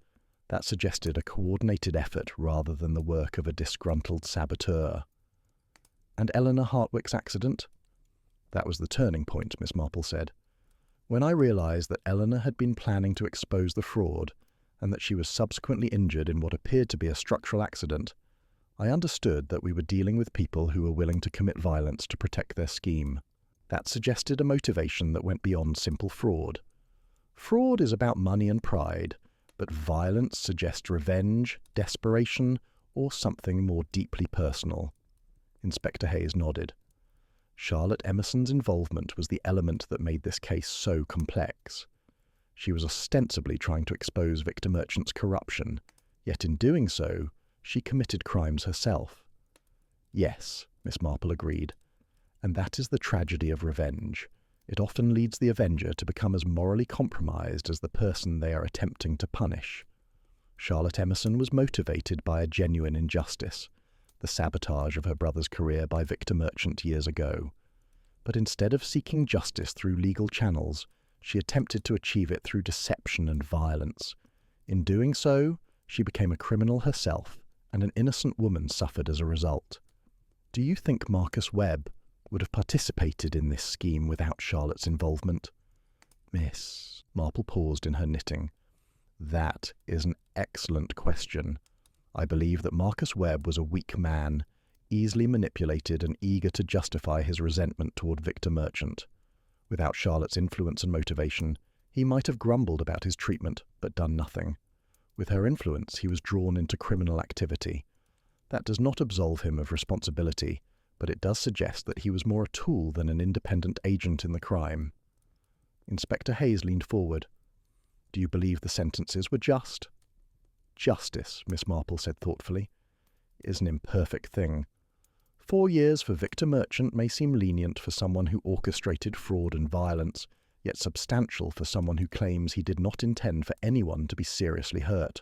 That suggested a coordinated effort rather than the work of a disgruntled saboteur." "And Eleanor Hartwick's accident?" "That was the turning point," Miss Marple said. "When I realized that Eleanor had been planning to expose the fraud, and that she was subsequently injured in what appeared to be a structural accident, I understood that we were dealing with people who were willing to commit violence to protect their scheme. That suggested a motivation that went beyond simple fraud. Fraud is about money and pride, but violence suggests revenge, desperation, or something more deeply personal." Inspector Hayes nodded. Charlotte Emerson's involvement was the element that made this case so complex. She was ostensibly trying to expose Victor Merchant's corruption, yet in doing so, she committed crimes herself. "Yes," Miss Marple agreed, "and that is the tragedy of revenge. It often leads the avenger to become as morally compromised as the person they are attempting to punish. Charlotte Emerson was motivated by a genuine injustice, the sabotage of her brother's career by Victor Merchant years ago. But instead of seeking justice through legal channels, she attempted to achieve it through deception and violence. In doing so, she became a criminal herself, and an innocent woman suffered as a result. Do you think Marcus Webb would have participated in this scheme without Charlotte's involvement?" Miss Marple paused in her knitting. "That is an excellent question. I believe that Marcus Webb was a weak man, easily manipulated and eager to justify his resentment toward Victor Merchant. Without Charlotte's influence and motivation, he might have grumbled about his treatment, but done nothing. With her influence, he was drawn into criminal activity. That does not absolve him of responsibility, but it does suggest that he was more a tool than an independent agent in the crime." Inspector Hayes leaned forward. "Do you believe the sentences were just?" "Justice," Miss Marple said thoughtfully, "is an imperfect thing. 4 years for Victor Merchant may seem lenient for someone who orchestrated fraud and violence, yet substantial for someone who claims he did not intend for anyone to be seriously hurt.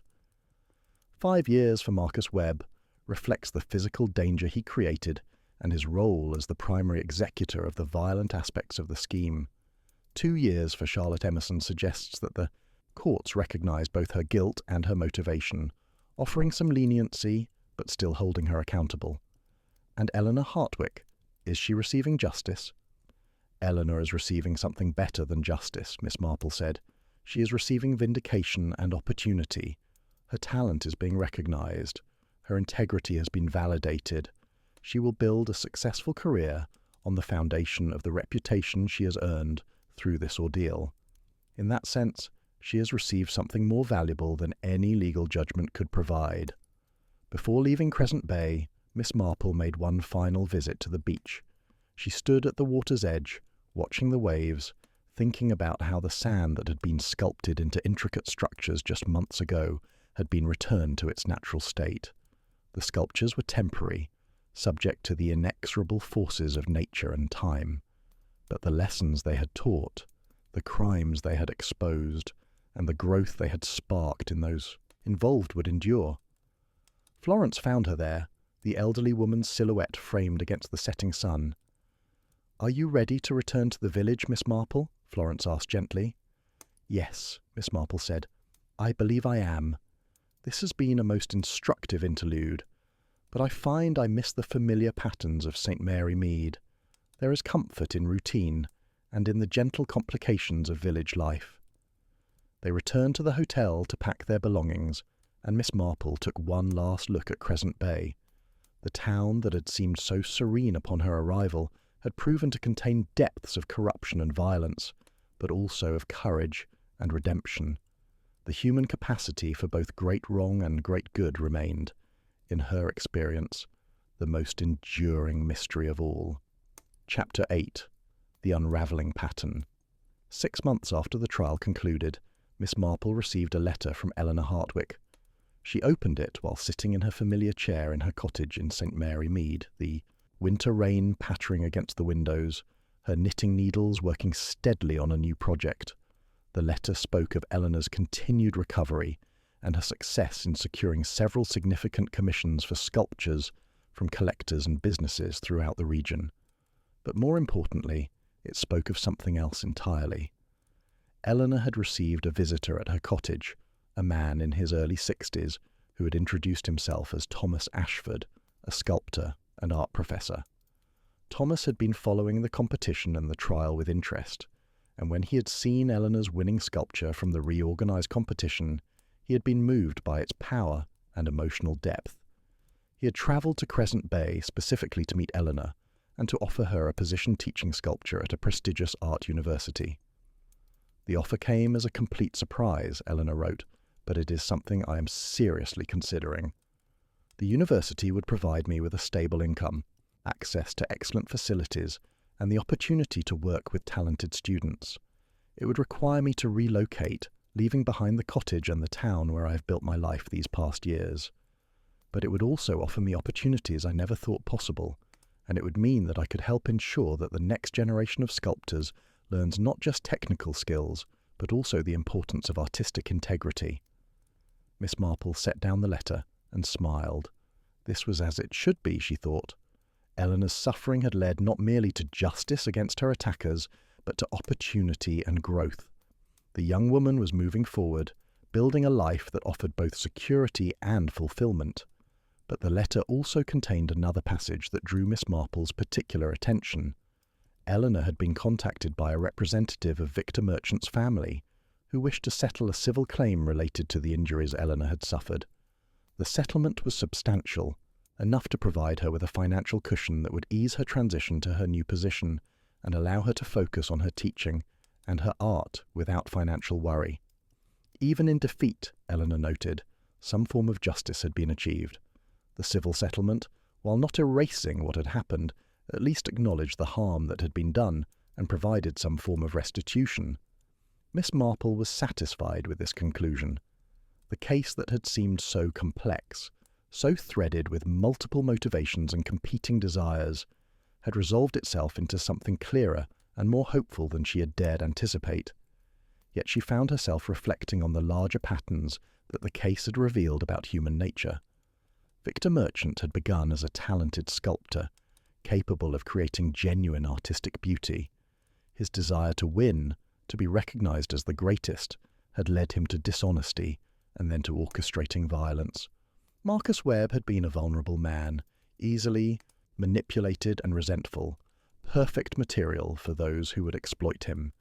5 years for Marcus Webb reflects the physical danger he created and his role as the primary executor of the violent aspects of the scheme. 2 years for Charlotte Emerson suggests that the courts recognize both her guilt and her motivation, offering some leniency but still holding her accountable. And Eleanor Hartwick, is she receiving justice?" "Eleanor is receiving something better than justice," Miss Marple said. "She is receiving vindication and opportunity. Her talent is being recognized. Her integrity has been validated. She will build a successful career on the foundation of the reputation she has earned through this ordeal. In that sense, she has received something more valuable than any legal judgment could provide." Before leaving Crescent Bay, Miss Marple made one final visit to the beach. She stood at the water's edge, watching the waves, thinking about how the sand that had been sculpted into intricate structures just months ago had been returned to its natural state. The sculptures were temporary, subject to the inexorable forces of nature and time. But the lessons they had taught, the crimes they had exposed, and the growth they had sparked in those involved would endure. Florence found her there, the elderly woman's silhouette framed against the setting sun. "Are you ready to return to the village, Miss Marple?" Florence asked gently. "Yes," Miss Marple said. "I believe I am. This has been a most instructive interlude, but I find I miss the familiar patterns of St. Mary Mead. There is comfort in routine and in the gentle complications of village life." They returned to the hotel to pack their belongings, and Miss Marple took one last look at Crescent Bay. The town that had seemed so serene upon her arrival had proven to contain depths of corruption and violence, but also of courage and redemption. The human capacity for both great wrong and great good remained, in her experience, the most enduring mystery of all. Chapter 8. The Unravelling Pattern. 6 months after the trial concluded, Miss Marple received a letter from Eleanor Hartwick. She opened it while sitting in her familiar chair in her cottage in St. Mary Mead, the winter rain pattering against the windows, her knitting needles working steadily on a new project. The letter spoke of Eleanor's continued recovery and her success in securing several significant commissions for sculptures from collectors and businesses throughout the region. But more importantly, it spoke of something else entirely. Eleanor had received a visitor at her cottage, a man in his early 60s who had introduced himself as Thomas Ashford, a sculptor and art professor. Thomas had been following the competition and the trial with interest, and when he had seen Eleanor's winning sculpture from the reorganized competition, he had been moved by its power and emotional depth. He had traveled to Crescent Bay specifically to meet Eleanor and to offer her a position teaching sculpture at a prestigious art university. "The offer came as a complete surprise," Eleanor wrote, "but it is something I am seriously considering. The university would provide me with a stable income, access to excellent facilities, and the opportunity to work with talented students. It would require me to relocate, leaving behind the cottage and the town where I have built my life these past years. But it would also offer me opportunities I never thought possible, and it would mean that I could help ensure that the next generation of sculptors learns not just technical skills, but also the importance of artistic integrity." Miss Marple set down the letter and smiled. This was as it should be, she thought. Eleanor's suffering had led not merely to justice against her attackers, but to opportunity and growth. The young woman was moving forward, building a life that offered both security and fulfillment. But the letter also contained another passage that drew Miss Marple's particular attention. Eleanor had been contacted by a representative of Victor Merchant's family, who wished to settle a civil claim related to the injuries Eleanor had suffered. The settlement was substantial, enough to provide her with a financial cushion that would ease her transition to her new position and allow her to focus on her teaching and her art without financial worry. Even in defeat, Eleanor noted, some form of justice had been achieved. The civil settlement, while not erasing what had happened, at least acknowledged the harm that had been done and provided some form of restitution. Miss Marple was satisfied with this conclusion. The case that had seemed so complex, so threaded with multiple motivations and competing desires, had resolved itself into something clearer and more hopeful than she had dared anticipate. Yet she found herself reflecting on the larger patterns that the case had revealed about human nature. Victor Merchant had begun as a talented sculptor, capable of creating genuine artistic beauty. His desire to win, to be recognized as the greatest, had led him to dishonesty and then to orchestrating violence. Marcus Webb had been a vulnerable man, easily manipulated and resentful, perfect material for those who would exploit him.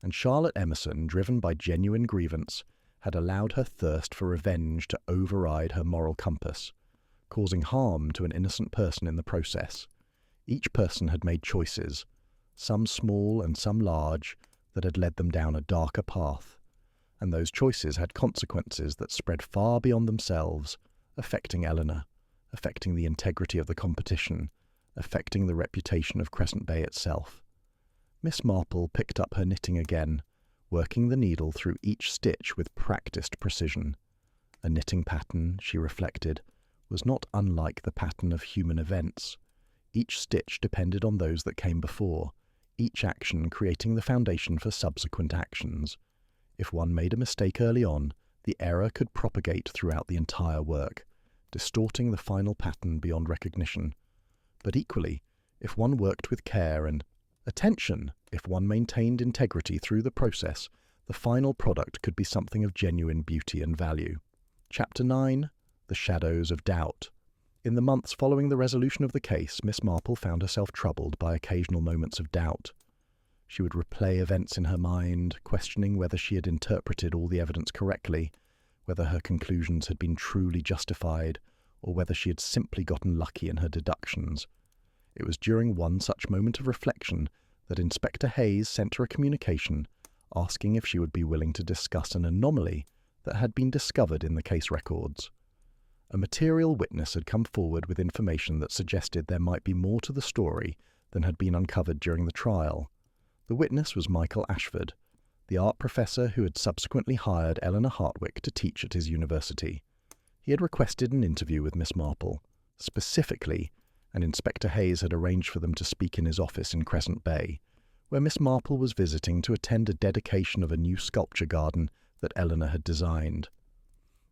And Charlotte Emerson, driven by genuine grievance, had allowed her thirst for revenge to override her moral compass, causing harm to an innocent person in the process. Each person had made choices, some small and some large, that had led them down a darker path, and those choices had consequences that spread far beyond themselves, affecting Eleanor, affecting the integrity of the competition, affecting the reputation of Crescent Bay itself. Miss Marple picked up her knitting again, working the needle through each stitch with practiced precision. A knitting pattern, she reflected, was not unlike the pattern of human events. Each stitch depended on those that came before, each action creating the foundation for subsequent actions. If one made a mistake early on, the error could propagate throughout the entire work, distorting the final pattern beyond recognition. But equally, if one worked with care and attention, if one maintained integrity through the process, the final product could be something of genuine beauty and value. Chapter 9. The Shadows of Doubt. In the months following the resolution of the case, Miss Marple found herself troubled by occasional moments of doubt. She would replay events in her mind, questioning whether she had interpreted all the evidence correctly, whether her conclusions had been truly justified, or whether she had simply gotten lucky in her deductions. It was during one such moment of reflection that Inspector Hayes sent her a communication asking if she would be willing to discuss an anomaly that had been discovered in the case records. A material witness had come forward with information that suggested there might be more to the story than had been uncovered during the trial. The witness was Michael Ashford, the art professor who had subsequently hired Eleanor Hartwick to teach at his university. He had requested an interview with Miss Marple. Specifically, and Inspector Hayes had arranged for them to speak in his office in Crescent Bay, where Miss Marple was visiting to attend a dedication of a new sculpture garden that Eleanor had designed.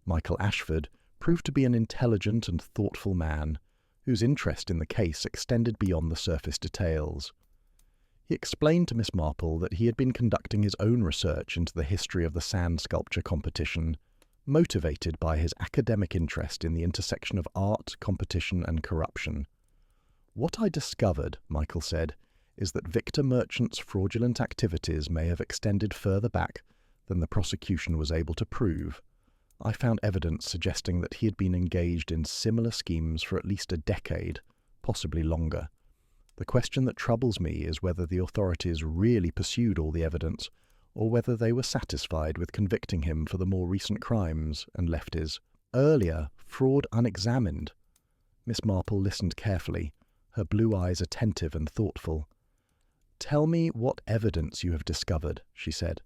Michael Ashford proved to be an intelligent and thoughtful man, whose interest in the case extended beyond the surface details. He explained to Miss Marple that he had been conducting his own research into the history of the sand sculpture competition, motivated by his academic interest in the intersection of art, competition, and corruption. "What I discovered," Michael said, "is that Victor Merchant's fraudulent activities may have extended further back than the prosecution was able to prove. I found evidence suggesting that he had been engaged in similar schemes for at least a decade, possibly longer. The question that troubles me is whether the authorities really pursued all the evidence, or whether they were satisfied with convicting him for the more recent crimes and left his earlier fraud unexamined." Miss Marple listened carefully, her blue eyes attentive and thoughtful. "Tell me what evidence you have discovered," she said.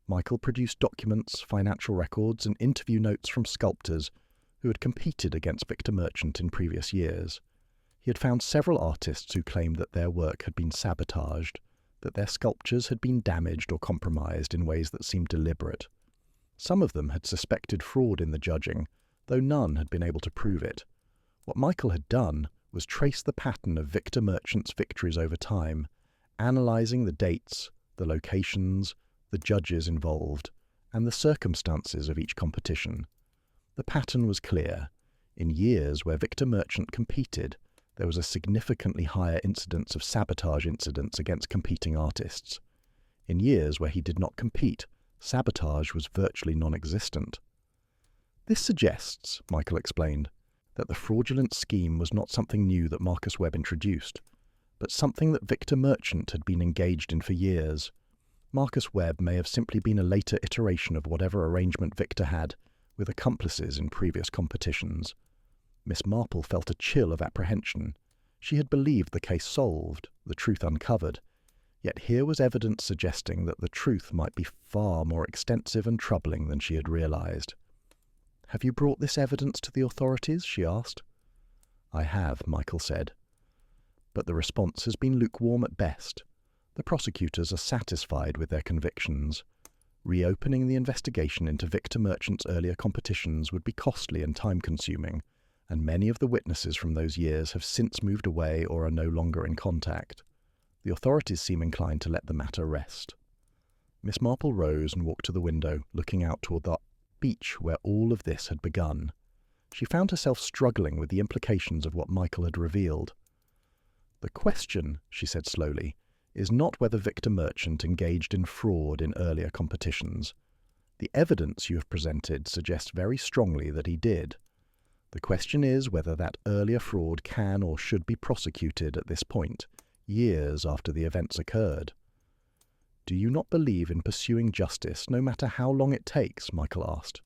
Michael produced documents, financial records, and interview notes from sculptors who had competed against Victor Merchant in previous years. He had found several artists who claimed that their work had been sabotaged, that their sculptures had been damaged or compromised in ways that seemed deliberate. Some of them had suspected fraud in the judging, though none had been able to prove it. What Michael had done was trace the pattern of Victor Merchant's victories over time, analysing the dates, the locations, the judges involved, and the circumstances of each competition. The pattern was clear. In years where Victor Merchant competed, there was a significantly higher incidence of sabotage incidents against competing artists. In years where he did not compete, sabotage was virtually non-existent. "This suggests," Michael explained, "that the fraudulent scheme was not something new that Marcus Webb introduced, but something that Victor Merchant had been engaged in for years. Marcus Webb may have simply been a later iteration of whatever arrangement Victor had, with accomplices in previous competitions." Miss Marple felt a chill of apprehension. She had believed the case solved, the truth uncovered, yet here was evidence suggesting that the truth might be far more extensive and troubling than she had realized. "Have you brought this evidence to the authorities?" she asked. "I have," Michael said. "But the response has been lukewarm at best. The prosecutors are satisfied with their convictions. Reopening the investigation into Victor Merchant's earlier competitions would be costly and time-consuming, and many of the witnesses from those years have since moved away or are no longer in contact. The authorities seem inclined to let the matter rest." Miss Marple rose and walked to the window, looking out toward the beach where all of this had begun. She found herself struggling with the implications of what Michael had revealed. "The question," she said slowly, "is not whether Victor Merchant engaged in fraud in earlier competitions. The evidence you have presented suggests very strongly that he did. The question is whether that earlier fraud can or should be prosecuted at this point, years after the events occurred." "Do you not believe in pursuing justice, no matter how long it takes?" Michael asked.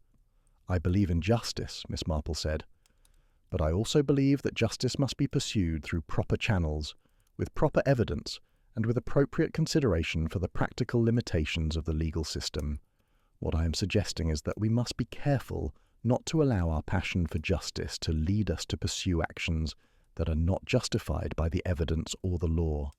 "I believe in justice," Miss Marple said. "But I also believe that justice must be pursued through proper channels, with proper evidence, and with appropriate consideration for the practical limitations of the legal system. What I am suggesting is that we must be careful not to allow our passion for justice to lead us to pursue actions that are not justified by the evidence or the law.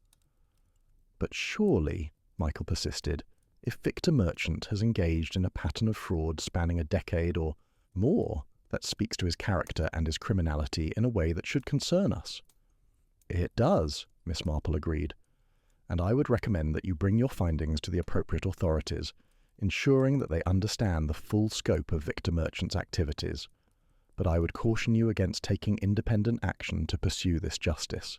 But surely, Michael persisted, if Victor Merchant has engaged in a pattern of fraud spanning a decade or more, that speaks to his character and his criminality in a way that should concern us. It does, Miss Marple agreed, and I would recommend that you bring your findings to the appropriate authorities, ensuring that they understand the full scope of Victor Merchant's activities. But I would caution you against taking independent action to pursue this justice.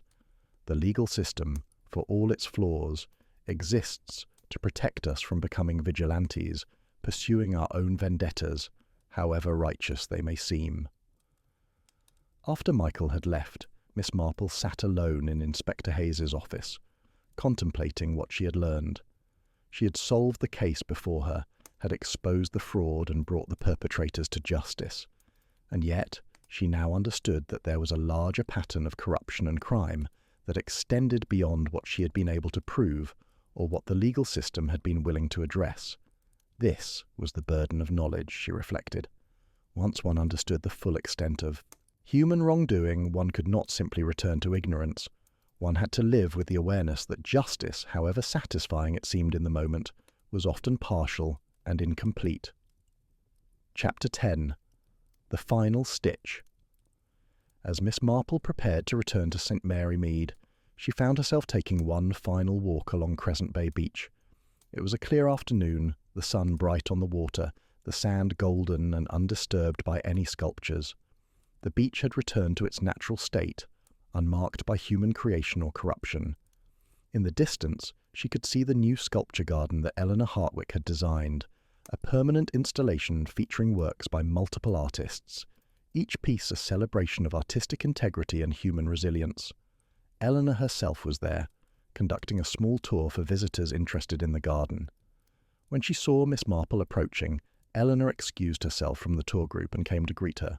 The legal system, for all its flaws, exists to protect us from becoming vigilantes, pursuing our own vendettas, however righteous they may seem. After Michael had left, Miss Marple sat alone in Inspector Hayes's office, contemplating what she had learned. She had solved the case before her, had exposed the fraud and brought the perpetrators to justice, and yet she now understood that there was a larger pattern of corruption and crime that extended beyond what she had been able to prove or what the legal system had been willing to address. This was the burden of knowledge, she reflected. Once one understood the full extent of human wrongdoing, one could not simply return to ignorance. One had to live with the awareness that justice, however satisfying it seemed in the moment, was often partial and incomplete. Chapter 10. The Final Stitch. As Miss Marple prepared to return to St. Mary Mead, she found herself taking one final walk along Crescent Bay Beach. It was a clear afternoon, the sun bright on the water, the sand golden and undisturbed by any sculptures. The beach had returned to its natural state, unmarked by human creation or corruption. In the distance, she could see the new sculpture garden that Eleanor Hartwick had designed, a permanent installation featuring works by multiple artists, each piece a celebration of artistic integrity and human resilience. Eleanor herself was there, conducting a small tour for visitors interested in the garden. When she saw Miss Marple approaching, Eleanor excused herself from the tour group and came to greet her.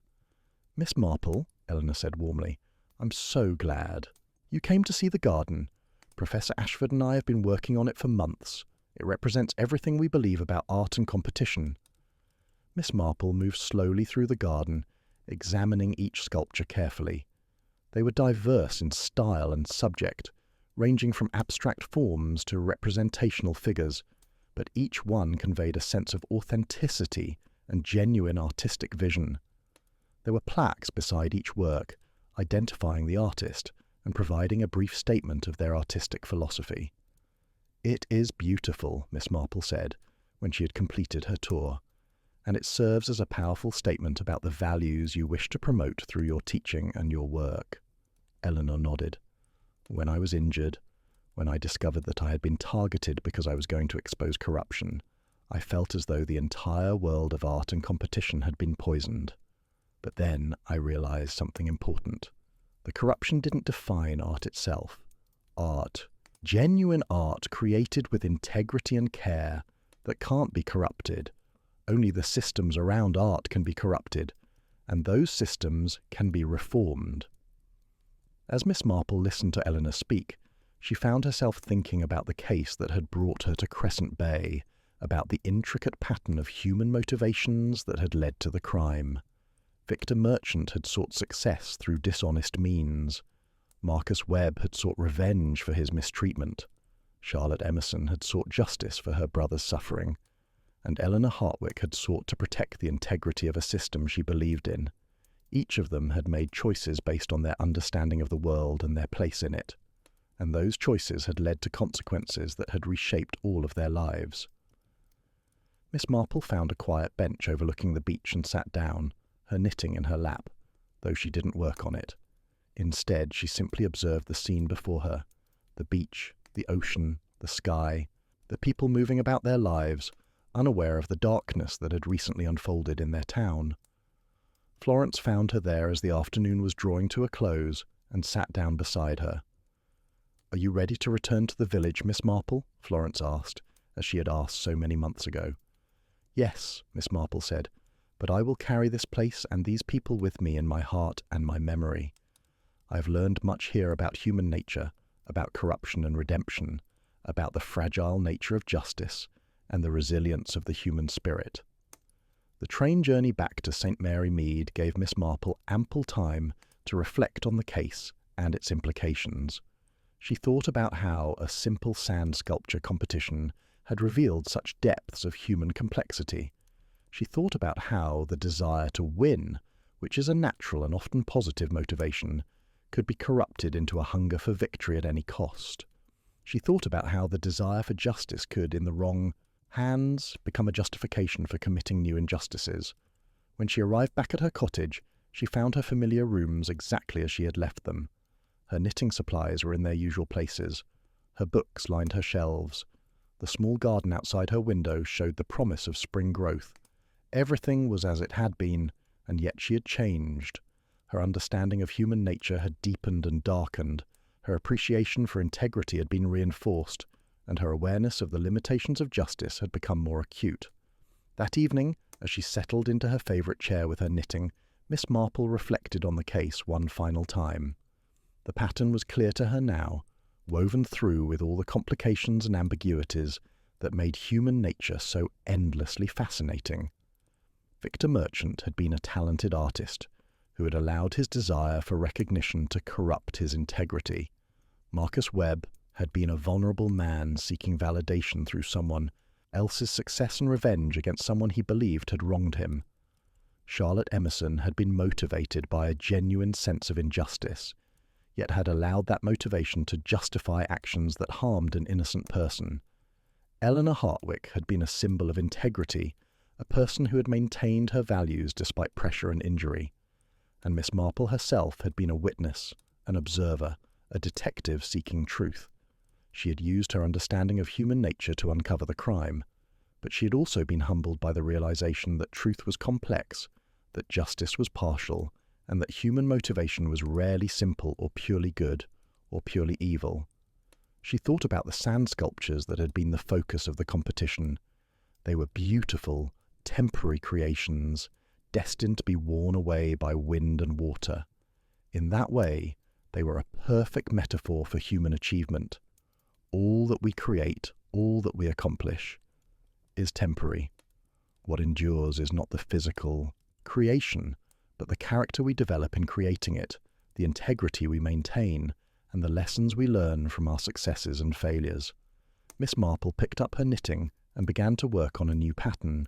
"Miss Marple," Eleanor said warmly, "I'm so glad. You came to see the garden. Professor Ashford and I have been working on it for months. It represents everything we believe about art and competition." Miss Marple moved slowly through the garden, examining each sculpture carefully. They were diverse in style and subject, ranging from abstract forms to representational figures, but each one conveyed a sense of authenticity and genuine artistic vision. There were plaques beside each work, identifying the artist and providing a brief statement of their artistic philosophy. "It is beautiful," Miss Marple said, when she had completed her tour, "and it serves as a powerful statement about the values you wish to promote through your teaching and your work." Eleanor nodded. "When I was injured, when I discovered that I had been targeted because I was going to expose corruption, I felt as though the entire world of art and competition had been poisoned. But then I realized something important. The corruption didn't define art itself. Art, genuine art created with integrity and care, that can't be corrupted. Only the systems around art can be corrupted, and those systems can be reformed." As Miss Marple listened to Eleanor speak, she found herself thinking about the case that had brought her to Crescent Bay, about the intricate pattern of human motivations that had led to the crime. Victor Merchant had sought success through dishonest means. Marcus Webb had sought revenge for his mistreatment. Charlotte Emerson had sought justice for her brother's suffering. And Eleanor Hartwick had sought to protect the integrity of a system she believed in. Each of them had made choices based on their understanding of the world and their place in it. And those choices had led to consequences that had reshaped all of their lives. Miss Marple found a quiet bench overlooking the beach and sat down, her knitting in her lap, though she didn't work on it. Instead, she simply observed the scene before her, the beach, the ocean, the sky, the people moving about their lives, unaware of the darkness that had recently unfolded in their town. Florence found her there as the afternoon was drawing to a close and sat down beside her. "Are you ready to return to the village, Miss Marple?" Florence asked, as she had asked so many months ago. "Yes," Miss Marple said, "but I will carry this place and these people with me in my heart and my memory. I have learned much here about human nature, about corruption and redemption, about the fragile nature of justice, and the resilience of the human spirit." The train journey back to St. Mary Mead gave Miss Marple ample time to reflect on the case and its implications. She thought about how a simple sand sculpture competition had revealed such depths of human complexity. She thought about how the desire to win, which is a natural and often positive motivation, could be corrupted into a hunger for victory at any cost. She thought about how the desire for justice could, in the wrong hands, become a justification for committing new injustices. When she arrived back at her cottage, she found her familiar rooms exactly as she had left them. Her knitting supplies were in their usual places. Her books lined her shelves. The small garden outside her window showed the promise of spring growth. Everything was as it had been, and yet she had changed. Her understanding of human nature had deepened and darkened. Her appreciation for integrity had been reinforced, and her awareness of the limitations of justice had become more acute. That evening, as she settled into her favourite chair with her knitting, Miss Marple reflected on the case one final time. The pattern was clear to her now, woven through with all the complications and ambiguities that made human nature so endlessly fascinating. Victor Merchant had been a talented artist who had allowed his desire for recognition to corrupt his integrity. Marcus Webb had been a vulnerable man seeking validation through someone else's success and revenge against someone he believed had wronged him. Charlotte Emerson had been motivated by a genuine sense of injustice, yet had allowed that motivation to justify actions that harmed an innocent person. Eleanor Hartwick had been a symbol of integrity, a person who had maintained her values despite pressure and injury. And Miss Marple herself had been a witness, an observer, a detective seeking truth. She had used her understanding of human nature to uncover the crime, but she had also been humbled by the realization that truth was complex, that justice was partial, and that human motivation was rarely simple or purely good, or purely evil. She thought about the sand sculptures that had been the focus of the competition. They were beautiful, temporary creations, destined to be worn away by wind and water. In that way, they were a perfect metaphor for human achievement. All that we create, all that we accomplish, is temporary. What endures is not the physical creation, but the character we develop in creating it, the integrity we maintain, and the lessons we learn from our successes and failures. Miss Marple picked up her knitting and began to work on a new pattern,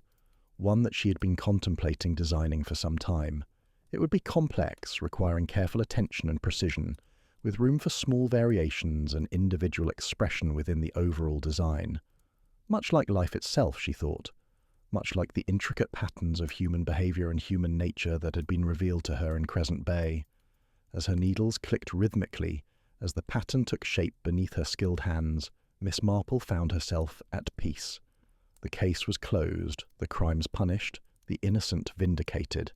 one that she had been contemplating designing for some time. It would be complex, requiring careful attention and precision, with room for small variations and individual expression within the overall design. Much like life itself, she thought, much like the intricate patterns of human behaviour and human nature that had been revealed to her in Crescent Bay. As her needles clicked rhythmically, as the pattern took shape beneath her skilled hands, Miss Marple found herself at peace. The case was closed, the crimes punished, the innocent vindicated.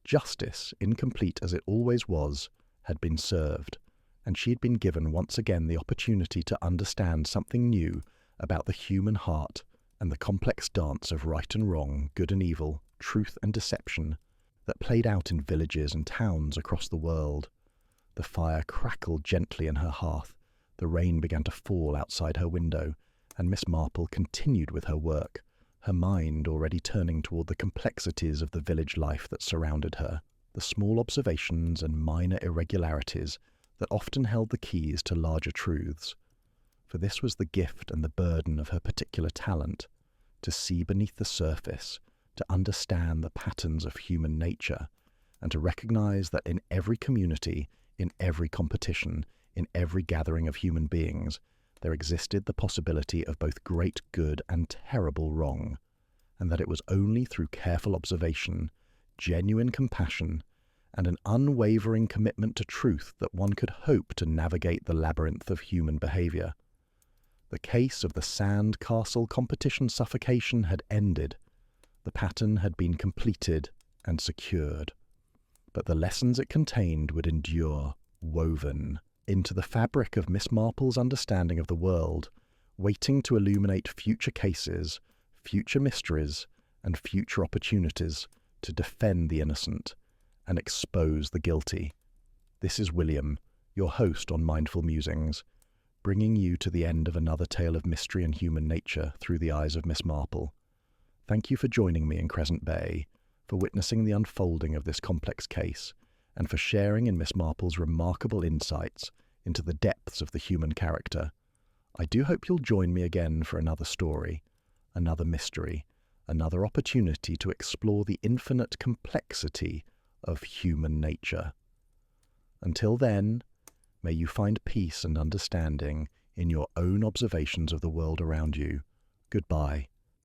Justice, incomplete as it always was, had been served, and she had been given once again the opportunity to understand something new about the human heart and the complex dance of right and wrong, good and evil, truth and deception that played out in villages and towns across the world. The fire crackled gently in her hearth, the rain began to fall outside her window, and Miss Marple continued with her work, her mind already turning toward the complexities of the village life that surrounded her, the small observations and minor irregularities that often held the keys to larger truths. For this was the gift and the burden of her particular talent, to see beneath the surface, to understand the patterns of human nature, and to recognize that in every community, in every competition, in every gathering of human beings, there existed the possibility of both great good and terrible wrong, and that it was only through careful observation, genuine compassion, and an unwavering commitment to truth that one could hope to navigate the labyrinth of human behaviour. The case of the sand castle competition Suffocation had ended. The pattern had been completed and secured. But the lessons it contained would endure, woven into the fabric of Miss Marple's understanding of the world, waiting to illuminate future cases, future mysteries, and future opportunities to defend the innocent and expose the guilty. This is William, your host on Mindful Musings, bringing you to the end of another tale of mystery and human nature through the eyes of Miss Marple. Thank you for joining me in Crescent Bay, for witnessing the unfolding of this complex case, and for sharing in Miss Marple's remarkable insights into the depths of the human character. I do hope you'll join me again for another story, another mystery, another opportunity to explore the infinite complexity of human nature. Until then, may you find peace and understanding in your own observations of the world around you. Goodbye.